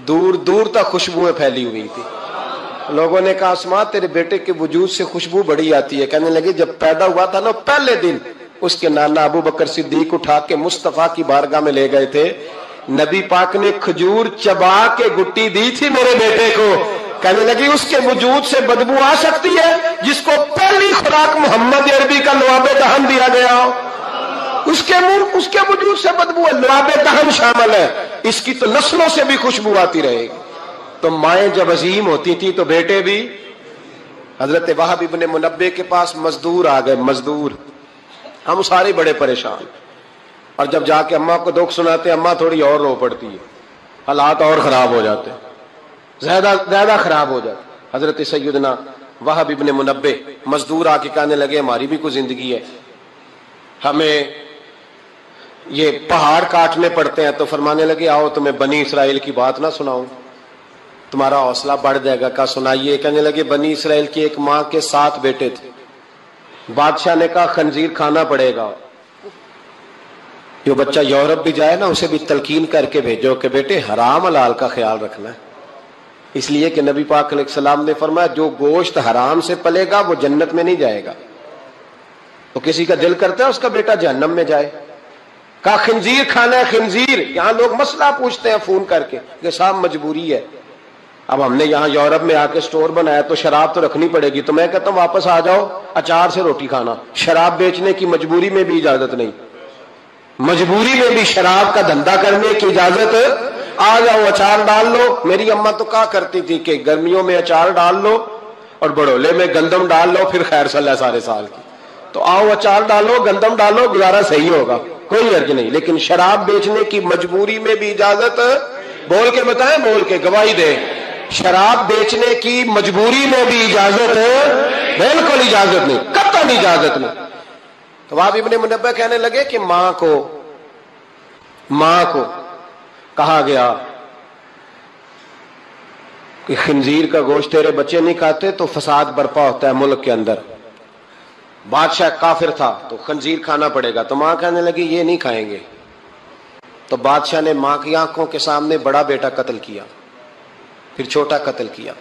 دور دور تک خوشبوئیں پھیلی ہوئی تھی۔ لوگوں نے کہا اسماء تیرے بیٹے کے وجود سے خوشبو بڑی آتی ہے، کہنے لگے جب پیدا ہوا تھا نا پہلے دن اس کے نانا ابو بکر صدیق اٹھا کے مصطفیٰ کی بارگاہ میں لے گئے تھے، نبی پاک نے کھجور چبا کے گٹی دی تھی میرے بیٹے کو، کہنے لگی اس کے وجود سے بدبو آ سکتی ہے جس کو پہلی خوراک محمد عربی کا لعاب دہن دیا گیا ہو، اس کے وجود سے بدبو ہے، لعاب دہن شامل ہے، اس کی تو نسلوں سے بھی خوشبو آتی رہے گی۔ تو مائیں جب عظیم ہوتی تھی تو بیٹے بھی۔ حضرت وہب ابن منبے کے پاس مزدور آ گئے، مزدور، ہم سارے بڑے پریشان، اور جب جا کے اماں کو دکھ سناتے اماں تھوڑی اور رو پڑتی ہے، حالات اور خراب ہو جاتے، زیادہ خراب ہو جاتے۔ حضرت سیدنا وہب ابن منبے مزدور آ کے کہنے لگے ہماری بھی کوئی زندگی ہے، ہمیں یہ پہاڑ کاٹنے پڑتے ہیں، تو فرمانے لگے آؤ تمہیں بنی اسرائیل کی بات نہ سناؤں، تمہارا حوصلہ بڑھ جائے گا. کہا سنائیے. کہنے لگے بنی اسرائیل کی ایک ماں کے 7 بیٹے تھے. بادشاہ نے کہا خنزیر کھانا پڑے گا. جو بچہ یورپ بھی جائے نا اسے بھی تلقین کر کے بھیجو کہ بیٹے حرام حلال کا خیال رکھنا ہے. اس لیے کہ نبی پاک علیہ السلام نے فرمایا جو گوشت حرام سے پلے گا وہ جنت میں نہیں جائے گا. تو کسی کا دل کرتا ہے اس کا بیٹا جہنم میں جائے. کہا خنزیر کھانا ہے خنزیر. یہاں لوگ مسئلہ پوچھتے ہیں فون کر کے کہ صاحب مجبوری ہے. اب ہم نے یہاں یورپ میں آ کے سٹور بنایا تو شراب تو رکھنی پڑے گی. تو میں کہتا ہوں واپس آ جاؤ اچار سے روٹی کھانا. شراب بیچنے کی مجبوری میں بھی اجازت نہیں. مجبوری میں بھی شراب کا دھندا کرنے کی اجازت. آ جاؤ اچار ڈال لو. میری اماں تو کہا کرتی تھی کہ گرمیوں میں اچار ڈال لو اور بڑولے میں گندم ڈال لو پھر خیر صلی اللہ سارے سال کی. تو آؤ اچار ڈالو گندم ڈالو گزارا صحیح ہوگا کوئی حرج نہیں. لیکن شراب بیچنے کی مجبوری میں بھی اجازت. بول کے بتائیں بول کے گواہی دے. شراب بیچنے کی مجبوری میں بھی اجازت ہے. بالکل اجازت نہیں قطعاً اجازت نہیں. تو وہاں ابن منبہ کہنے لگے کہ ماں کو کہا گیا کہ خنزیر کا گوشت تیرے بچے نہیں کھاتے تو فساد برپا ہوتا ہے ملک کے اندر. بادشاہ کافر تھا تو خنزیر کھانا پڑے گا. تو ماں کہنے لگی یہ نہیں کھائیں گے. تو بادشاہ نے ماں کی آنکھوں کے سامنے بڑا بیٹا قتل کیا پھر چھوٹا قتل کیا.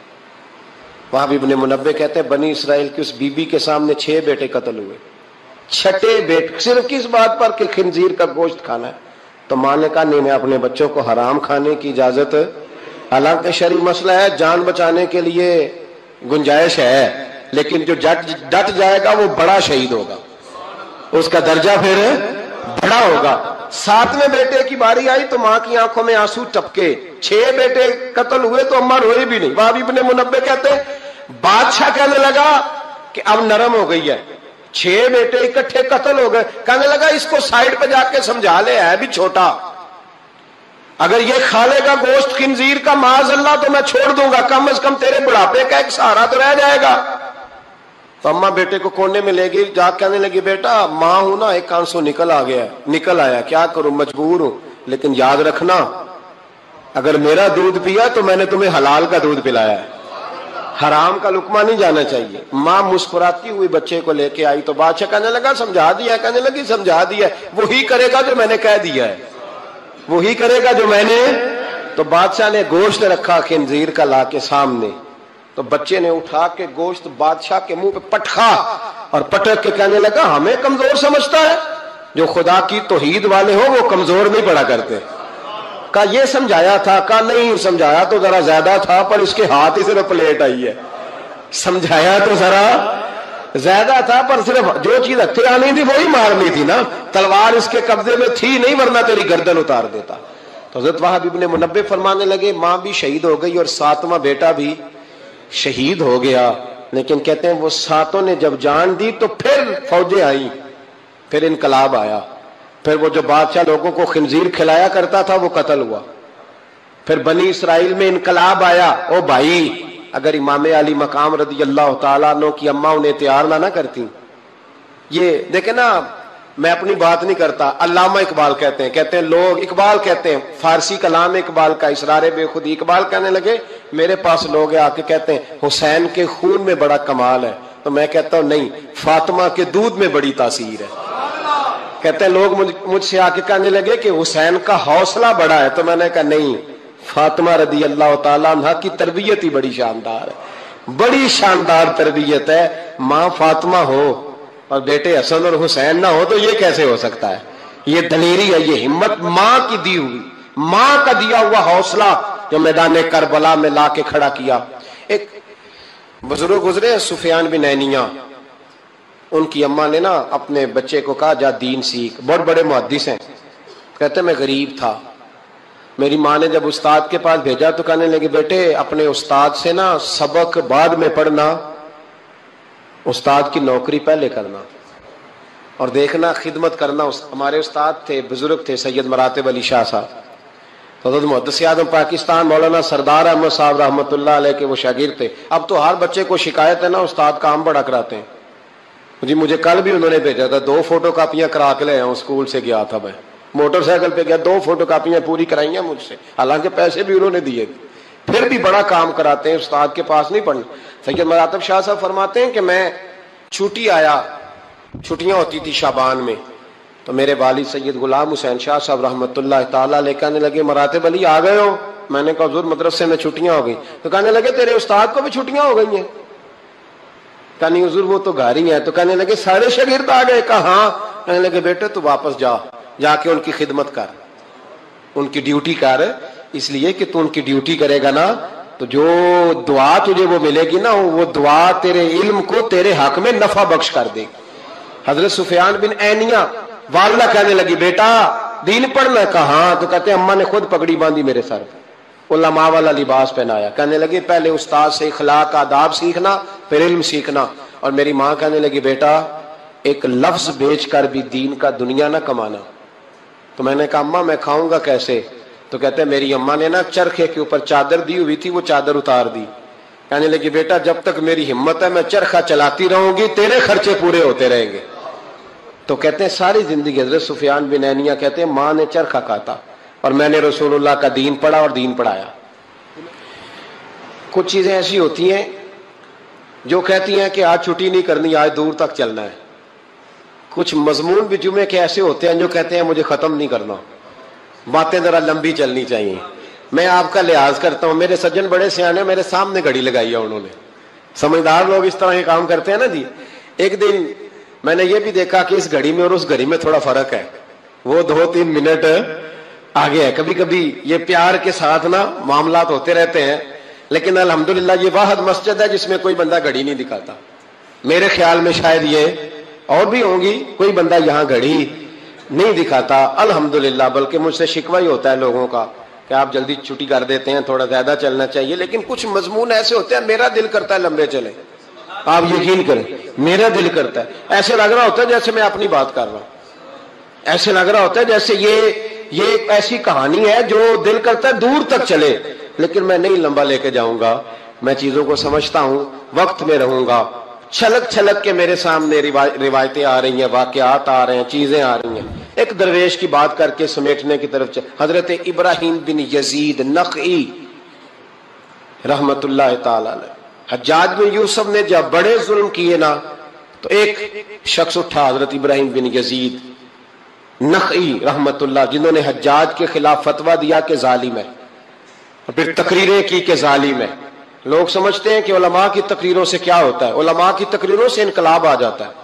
وہاں بھی ابن منبہ کہتے ہیں بنی اسرائیل کی اس بی بی کے سامنے 6 بیٹے قتل ہوئے. 6 بیٹے صرف کس بات پر کہ خنزیر کا گوشت کھانا ہے. تو ماں نے کہا نہیں میں اپنے بچوں کو حرام کھانے کی اجازت. حالانکہ شرعی مسئلہ ہے جان بچانے کے لیے گنجائش ہے لیکن جو ڈٹ جائے گا وہ بڑا شہید ہوگا. اس کا درجہ پھر بڑا ہوگا. 7ویں بیٹے کی باری آئی تو ماں کی آنکھوں میں آنسو ٹپکے. 6 بیٹے قتل ہوئے تو اماں روئی بھی نہیں. وہاں بھی ابن منبہ کہتے ہیں بادشاہ کہنے لگا کہ اب نرم ہو گئی ہے. 6 بیٹے اکٹھے قتل ہو گئے. کہنے لگا اس کو سائڈ پہ جا کے سمجھا لے ہے بھی چھوٹا. اگر یہ کھا لے گا گوشت خنزیر کا معاذ اللہ تو میں چھوڑ دوں گا. کم از کم تیرے بڑھاپے کا ایک سہارا تو رہ جائے گا. تو اماں بیٹے کو کونے میں لے گئی. جا کہنے لگی بیٹا ماں ہوں نا ایک آنسو نکل آیا کیا کروں مجبور ہوں. لیکن یاد رکھنا اگر میرا دودھ پیا تو میں نے تمہیں حلال کا دودھ پلایا ہے. حرام کا لقمہ نہیں جانا چاہیے. ماں مسکراتی ہوئی بچے کو لے کے آئی تو بادشاہ کہنے لگا سمجھا دیا. کہنے لگی سمجھا دیا. وہی کرے گا جو میں نے کہہ دیا ہے. وہی کرے گا جو میں نے. تو بادشاہ نے گوشت رکھا خنزیر کا لا کے سامنے. تو بچے نے اٹھا کے گوشت بادشاہ کے منہ پہ پٹکا اور پٹک کے کہنے لگا ہمیں کمزور سمجھتا ہے. جو خدا کی توحید والے ہو وہ کمزور نہیں پڑا کرتے. کہا یہ سمجھایا تھا. کہا نہیں سمجھایا تو ذرا زیادہ تھا پر اس کے ہاتھ ہی صرف پلیٹ آئی ہے. سمجھایا تو ذرا زیادہ تھا پر صرف جو چیز ہتھے آنی تھی وہی مارنی تھی نا. تلوار اس کے قبضے میں تھی نہیں ورنہ تیری گردن اتار دیتا. تو حضرت وہاب ابن منبہ فرمانے لگے ماں بھی شہید ہو گئی اور 7واں بیٹا بھی شہید ہو گیا. لیکن کہتے ہیں وہ 7 نے جب جان دی تو پھر فوجیں آئی پھر انقلاب آیا. پھر وہ جو بادشاہ لوگوں کو خنزیر کھلایا کرتا تھا وہ قتل ہوا. پھر بنی اسرائیل میں انقلاب آیا. او بھائی اگر امام علی مقام رضی اللہ تعالیٰ عنہ کی اماں انہیں تیار نہ کرتی. یہ دیکھیں نا میں اپنی بات نہیں کرتا. علامہ اقبال کہتے ہیں لوگ اقبال کہتے ہیں فارسی کلام اقبال کا اسرار بے خودی. اقبال کہنے لگے میرے پاس لوگ آ کے کہتے ہیں حسین کے خون میں بڑا کمال ہے. تو میں کہتا ہوں نہیں فاطمہ کے دودھ میں بڑی تاثیر ہے. کہتے ہیں لوگ مجھ سے آ کے کہنے لگے کہ حسین کا حوصلہ بڑا ہے. تو میں نے کہا نہیں فاطمہ رضی اللہ تعالیٰ عنہ کی تربیت ہی بڑی شاندار ہے. بڑی شاندار تربیت ہے. ماں فاطمہ ہو اور بیٹے حسن اور حسین نہ ہو تو یہ کیسے ہو سکتا ہے. یہ دلیری ہے یہ ہمت ماں کی دی ہوئی ماں کا دیا ہوا حوصلہ جو میدان کربلا میں لا کے کھڑا کیا. ایک بزرگ گزرے سفیان بن عینیہ. ان کی اماں نے نا اپنے بچے کو کہا جا دین سیکھ. بہت بڑے محدث ہیں. کہتے میں غریب تھا. میری ماں نے جب استاد کے پاس بھیجا تو کہنے لگے بیٹے اپنے استاد سے نا سبق بعد میں پڑھنا استاد کی نوکری پہلے کرنا اور دیکھنا خدمت کرنا. ہمارے استاد تھے بزرگ تھے سید مراتب علی شاہ صاحب. حضرت محدث اعظم پاکستان مولانا سردار احمد صاحب رحمۃ اللہ علیہ کے وہ شاگرد تھے. اب تو ہر بچے کو شکایت ہے نا استاد کام بڑا کراتے ہیں. جی مجھے کل بھی انہوں نے بھیجا تھا 2 فوٹو کاپیاں کرا کے لے آؤں. اسکول سے گیا تھا میں موٹر سائیکل پہ گیا 2 فوٹو کاپیاں پوری کرائی ہیں مجھ سے. حالانکہ پیسے بھی انہوں نے دیے پھر بھی بڑا کام کراتے ہیں، استاد کے پاس نہیں پڑھنا۔ سید مراتب شاہ صاحب فرماتے ہیں کہ میں چھٹی آیا، چھٹیاں ہوتی تھی شعبان میں، تو میرے والد سید غلام حسین شاہ صاحب رحمۃ اللہ تعالیٰ علیہ کہنے لگے مراتب علی آ گئے ہو؟ میں نے کہا حضور مدرسے میں چھٹیاں ہو گئی۔ تو کہنے لگے تیرے استاد کو بھی چھٹیاں ہو گئی ہیں؟ کہا نہیں حضور وہ تو گھر ہی ہیں۔ تو کہنے لگے سارے شاگرد آ گئے؟ کہا ہاں۔ کہنے لگے بیٹے تو واپس جا کے ان کی خدمت کر، ان کی ڈیوٹی کر، اس لیے کہ تو ان کی ڈیوٹی کرے گا نا تو جو دعا تجھے وہ ملے گی نا، وہ دعا تیرے علم کو تیرے حق میں نفع بخش کر دے گی۔ حضرت سفیان بن عینیہ والدہ کہنے لگی بیٹا دین پڑھنا؟ کہا ہاں۔ تو کہتے ہیں اماں نے خود پگڑی باندھی میرے سر پہ، علماء والا لباس پہنایا، کہنے لگے پہلے استاد سے اخلاق آداب سیکھنا پھر علم سیکھنا۔ اور میری ماں کہنے لگی بیٹا ایک لفظ بیچ کر بھی دین کا دنیا نہ کمانا۔ تو میں نے کہا اماں میں کھاؤں گا کیسے؟ تو کہتے ہیں میری اماں نے نا چرخے کے اوپر چادر دی ہوئی تھی، وہ چادر اتار دی، کہنے لگی بیٹا جب تک میری ہمت ہے میں چرخہ چلاتی رہوں گی، تیرے خرچے پورے ہوتے رہیں گے۔ تو کہتے ہیں ساری زندگی حضرت سفیان بن عینیہ کہتے ہیں ماں نے چرخہ کاتا اور میں نے رسول اللہ کا دین پڑھا اور دین پڑھایا۔ کچھ چیزیں ایسی ہوتی ہیں جو کہتی ہیں کہ آج چھٹی نہیں کرنی، آج دور تک چلنا ہے۔ کچھ مضمون بھی جمعے کے ایسے ہوتے ہیں جو کہتے ہیں مجھے ختم نہیں کرنا، باتیں ذرا لمبی چلنی چاہیے۔ میں آپ کا لحاظ کرتا ہوں، میرے سجن بڑے سیانے میرے سامنے گھڑی لگائی ہے انہوں نے، سمجھدار لوگ اس طرح کے کام کرتے ہیں نا جی۔ ایک دن میں نے یہ بھی دیکھا کہ اس گھڑی میں اور اس گھڑی میں تھوڑا فرق ہے، وہ 2-3 منٹ آگے ہے۔ کبھی کبھی یہ پیار کے ساتھ نا معاملات ہوتے رہتے ہیں، لیکن الحمدللہ یہ واحد مسجد ہے جس میں کوئی بندہ گھڑی نہیں دکھاتا۔ میرے خیال میں شاید یہ اور بھی ہوں گی، کوئی بندہ یہاں گھڑی نہیں دکھاتا الحمدللہ، بلکہ مجھ سے شکوہ ہی ہوتا ہے لوگوں کا کہ آپ جلدی چھٹی کر دیتے ہیں، تھوڑا زیادہ چلنا چاہیے۔ لیکن کچھ مضمون ایسے ہوتے ہیں میرا دل کرتا ہے لمبے چلیں، آپ یقین کریں میرا دل کرتا ہے، ایسے لگ رہا ہوتا ہے جیسے میں اپنی بات کر رہا ہوں، ایسے لگ رہا ہوتا ہے جیسے یہ ایسی کہانی ہے جو دل کرتا ہے دور تک چلے، لیکن میں نہیں لمبا لے کے جاؤں گا، میں چیزوں کو سمجھتا ہوں، وقت میں رہوں گا۔ چھلک چھلک کے میرے سامنے روایتیں آ رہی ہیں، واقعات آ رہے ہیں، چیزیں آ رہی ہیں۔ ایک درویش کی بات کر کے سمیٹنے کی طرف حضرت ابراہیم بن یزید نخعی رحمت اللہ تعالی علیہ، حجاج بن یوسف نے جب بڑے ظلم کیے نا تو ایک شخص اٹھا حضرت ابراہیم بن یزید نخعی رحمت اللہ، جنہوں نے حجاج کے خلاف فتویٰ دیا کہ ظالم ہے، اور پھر تقریریں کی کہ ظالم ہے۔ لوگ سمجھتے ہیں کہ علماء کی تقریروں سے کیا ہوتا ہے، علماء کی تقریروں سے انقلاب آ جاتا ہے۔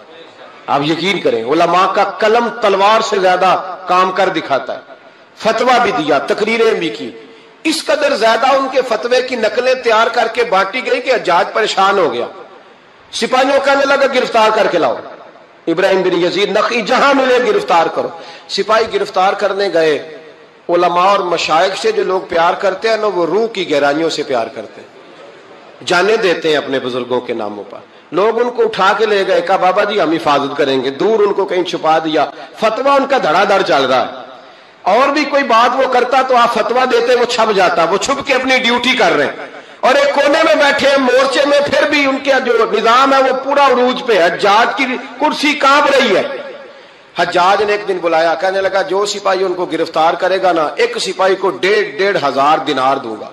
آپ یقین کریں علماء کا قلم تلوار سے زیادہ کام کر دکھاتا ہے۔ فتویٰ بھی دیا، تقریریں بھی کی، اس قدر زیادہ ان کے فتوے کی نقلیں تیار کر کے بانٹی گئی کہ حجاج پریشان ہو گیا، سپاہیوں کہنے لگا گرفتار کر کے لاؤ ابراہیم بن یزید نخعی، جہاں ملے گرفتار کرو۔ سپاہی گرفتار کرنے گئے، علماء اور مشائخ سے جو لوگ پیار کرتے ہیں نا وہ روح کی گہرائیوں سے پیار کرتے ہیں، جانے دیتے ہیں اپنے بزرگوں کے ناموں پر۔ لوگ ان کو اٹھا کے لے گئے، کہا بابا جی ہم حفاظت کریں گے، دور ان کو کہیں چھپا دیا۔ فتویٰ ان کا دھڑا دھڑ چل رہا ہے، اور بھی کوئی بات وہ کرتا تو آپ فتویٰ دیتے وہ چھپ جاتا، وہ چھپ کے اپنی ڈیوٹی کر رہے ہیں، اور ایک کونے میں بیٹھے ہیں مورچے میں، پھر بھی ان کا جو نظام ہے وہ پورا عروج پہ ہے، حجاج کی کرسی کانپ رہی ہے۔ حجاج نے ایک دن بلایا، کہنے لگا جو سپاہی ان کو گرفتار کرے گا نا، ایک سپاہی کو 1,500 دینار دوں گا،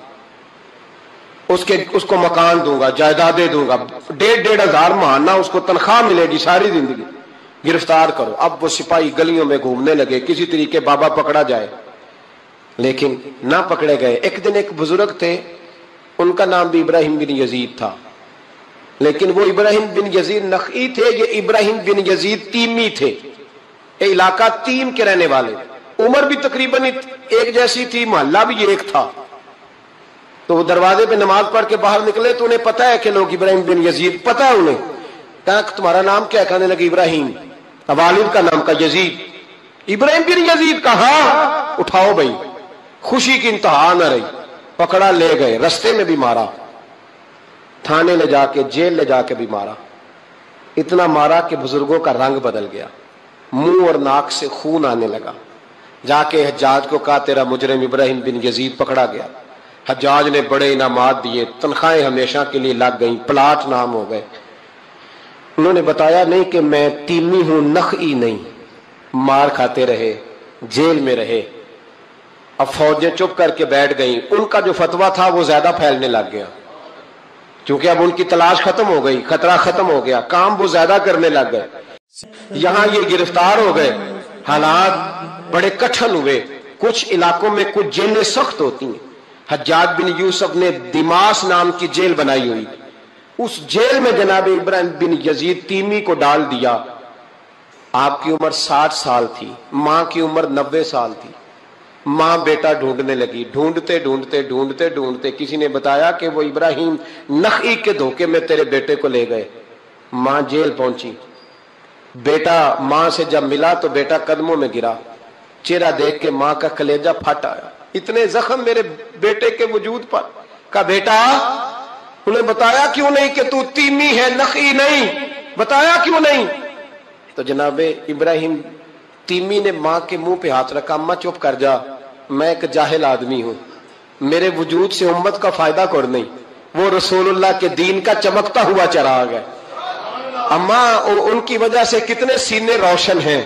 اس کو مکان دوں گا، جائیدادیں دوں گا، 1,500 ماہانہ اس کو تنخواہ ملے گی ساری زندگی، گرفتار کرو۔ اب وہ سپاہی گلیوں میں گھومنے لگے، کسی طریقے بابا پکڑا جائے، لیکن نہ پکڑے گئے۔ ایک دن ایک بزرگ تھے، ان کا نام بھی ابراہیم بن یزید تھا، لیکن وہ ابراہیم بن یزید نخعی تھے، یہ ابراہیم بن یزید تیمی تھے، یہ علاقہ تیم کے رہنے والے، عمر بھی تقریباً ایک جیسی تھی، محلہ بھی ایک تھا۔ تو وہ دروازے پہ نماز پڑھ کے باہر نکلے تو انہیں پتا ہے کہ لوگ ابراہیم بن یزید، پتا ہے انہیں، کہا تمہارا نام کیا ہے؟ کہنے لگے ابراہیم، والد کا نام کا یزید۔ ابراہیم بن یزید کہا اٹھاؤ بھائی، خوشی کی انتہا نہ رہی، پکڑا لے گئے، رستے میں بھی مارا، تھانے لے جا کے جیل لے جا کے بھی مارا، اتنا مارا کہ بزرگوں کا رنگ بدل گیا، منہ اور ناک سے خون آنے لگا۔ جا کے حجاج کو کہا تیرا مجرم ابراہیم بن یزید پکڑا گیا۔ حجاج نے بڑے انعامات دیے، تنخواہیں ہمیشہ کے لیے لگ گئیں، پلاٹ نام ہو گئے۔ انہوں نے بتایا نہیں کہ میں تیمی ہوں، نخعی نہیں، مار کھاتے رہے، جیل میں رہے، اب فوجیں چپ کر کے بیٹھ گئیں. ان کا جو فتویٰ تھا وہ زیادہ پھیلنے لگ گیا، کیونکہ اب ان کی تلاش ختم ہو گئی، خطرہ ختم ہو گیا، کام وہ زیادہ کرنے لگ گئے. یہاں یہ گرفتار ہو گئے، حالات بڑے کٹھن ہوئے. کچھ علاقوں میں کچھ جیلیں سخت ہوتی ہیں. حجاج بن یوسف نے دماس نام کی جیل بنائی ہوئی، اس جیل میں جناب ابراہیم بن یزید تیمی کو ڈال دیا. آپ کی عمر 60 سال تھی، ماں کی عمر 90 سال تھی. ماں بیٹا ڈھونڈنے لگی، ڈھونڈتے ڈھونڈتے ڈھونڈتے ڈھونڈتے کسی نے بتایا کہ وہ ابراہیم نخعی کے دھوکے میں تیرے بیٹے کو لے گئے. ماں جیل پہنچی، بیٹا ماں سے جب ملا تو بیٹا قدموں میں گرا. چہرہ دیکھ کے ماں کا کلیجہ پھٹ آیا، اتنے زخم میرے بیٹے کے وجود پر. کہا بیٹا انہیں بتایا کیوں نہیں کہ تو تیمی ہے نخعی نہیں، بتایا کیوں نہیں؟ تو جناب ابراہیم تیمی نے ماں کے منہ پہ ہاتھ رکھا. اماں چپ کر جا، میں ایک جاہل آدمی ہوں، میرے وجود سے امت کا فائدہ کوئی نہیں، وہ رسول اللہ کے دین کا چمکتا ہوا چراغ ہے. اماں ان کی وجہ سے کتنے سینے روشن ہیں،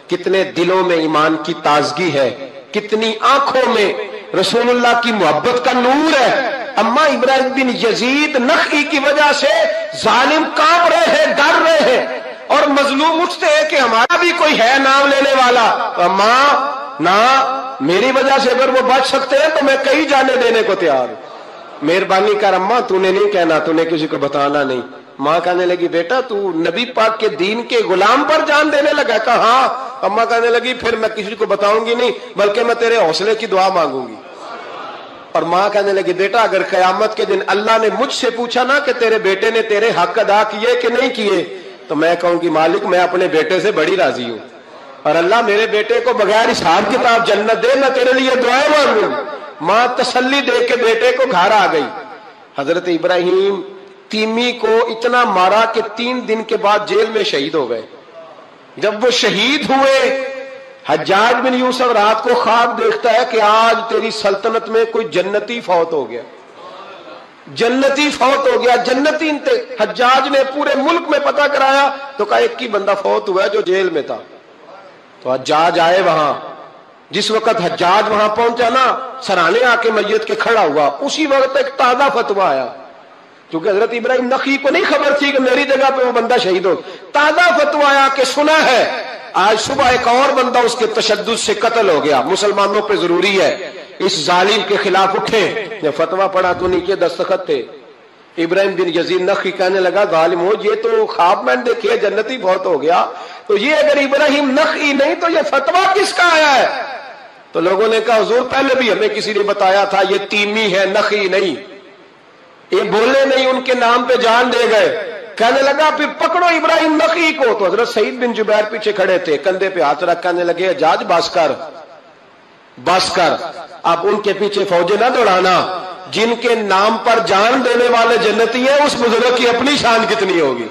کتنے دلوں میں ایمان کی تازگی ہے، کتنی آنکھوں میں رسول اللہ کی محبت کا نور ہے. اماں ابراہیم بن یزید نخعی کی وجہ سے ظالم کانپ رہے ہیں، ڈر رہے ہیں، اور مظلوم اٹھتے ہیں کہ ہمارا بھی کوئی ہے نام لینے والا. اماں نہ، میری وجہ سے اگر وہ بچ سکتے ہیں تو میں کہیں جانے دینے کو تیار ہوں. مہربانی کر اماں، تو نے نہیں کہنا، تو نے کسی کو بتانا نہیں. ماں کہنے لگی بیٹا تو نبی پاک کے دین کے غلام پر جان دینے لگا؟ کہا ہاں. اماں کہنے لگی پھر میں کسی کو بتاؤں گی نہیں، بلکہ میں تیرے حوصلے کی دعا مانگوں گی. اور ماں کہنے لگی بیٹا اگر قیامت کے دن اللہ نے مجھ سے پوچھا نا کہ تیرے بیٹے نے تیرے حق ادا کیے کہ نہیں کیے، تو میں کہوں گی مالک میں اپنے بیٹے سے بڑی راضی ہوں، اور اللہ میرے بیٹے کو بغیر حساب کتاب جنت دے، میں تیرے لیے دعائیں مانگوں. ماں تسلی دے کے بیٹے کو گھر آ گئی. حضرت ابراہیم تیمی کو اتنا مارا کہ 3 دن کے بعد جیل میں شہید ہو گئے. جب وہ شہید ہوئے، حجاج بن یوسف رات کو خواب دیکھتا ہے کہ آج تیری سلطنت میں کوئی جنتی فوت ہو گیا، جنتی فوت ہو گیا. جنتی حجاج نے پورے ملک میں پتہ کرایا تو کہا ایک ہی بندہ فوت ہوا ہے جو جیل میں تھا. تو حجاج آئے وہاں. جس وقت حجاج وہاں پہنچا نا، سرانے آ کے میت کے کھڑا ہوا، اسی وقت ایک تازہ فتویٰ آیا، کیونکہ حضرت ابراہیم نخعی کو نہیں خبر تھی کہ میری جگہ پہ وہ بندہ شہید ہو. تازہ فتویٰ آیا کہ سنا ہے آج صبح ایک اور بندہ اس کے تشدد سے قتل ہو گیا، مسلمانوں پہ ضروری ہے اس ظالم کے خلاف اٹھیں. جب فتویٰ پڑھا تو نیچے دستخط تھے. ابراہیم بن یزید نخعی کہنے لگا ظالم ہو، یہ تو خواب میں دیکھیے جنتی بہت ہو گیا، تو یہ اگر ابراہیم نخعی نہیں تو یہ فتویٰ کس کا آیا ہے؟ تو لوگوں نے کہا حضور پہلے بھی ہمیں کسی نے بتایا تھا یہ تیمی ہے نخعی نہیں. یہ بولے نہیں، ان کے نام پہ جان دے گئے. کہنے لگا پھر پکڑو ابراہیم نخعی کو. تو حضرت سعید بن جبیر پیچھے کھڑے تھے، کندھے پہ ہاتھ رکھ کہنے لگے حجاج بس کر بس کر، اب ان کے پیچھے فوجیں نہ دوڑانا. جن کے نام پر جان دینے والے جنتی ہیں اس بزرگ کی اپنی شان کتنی ہوگی.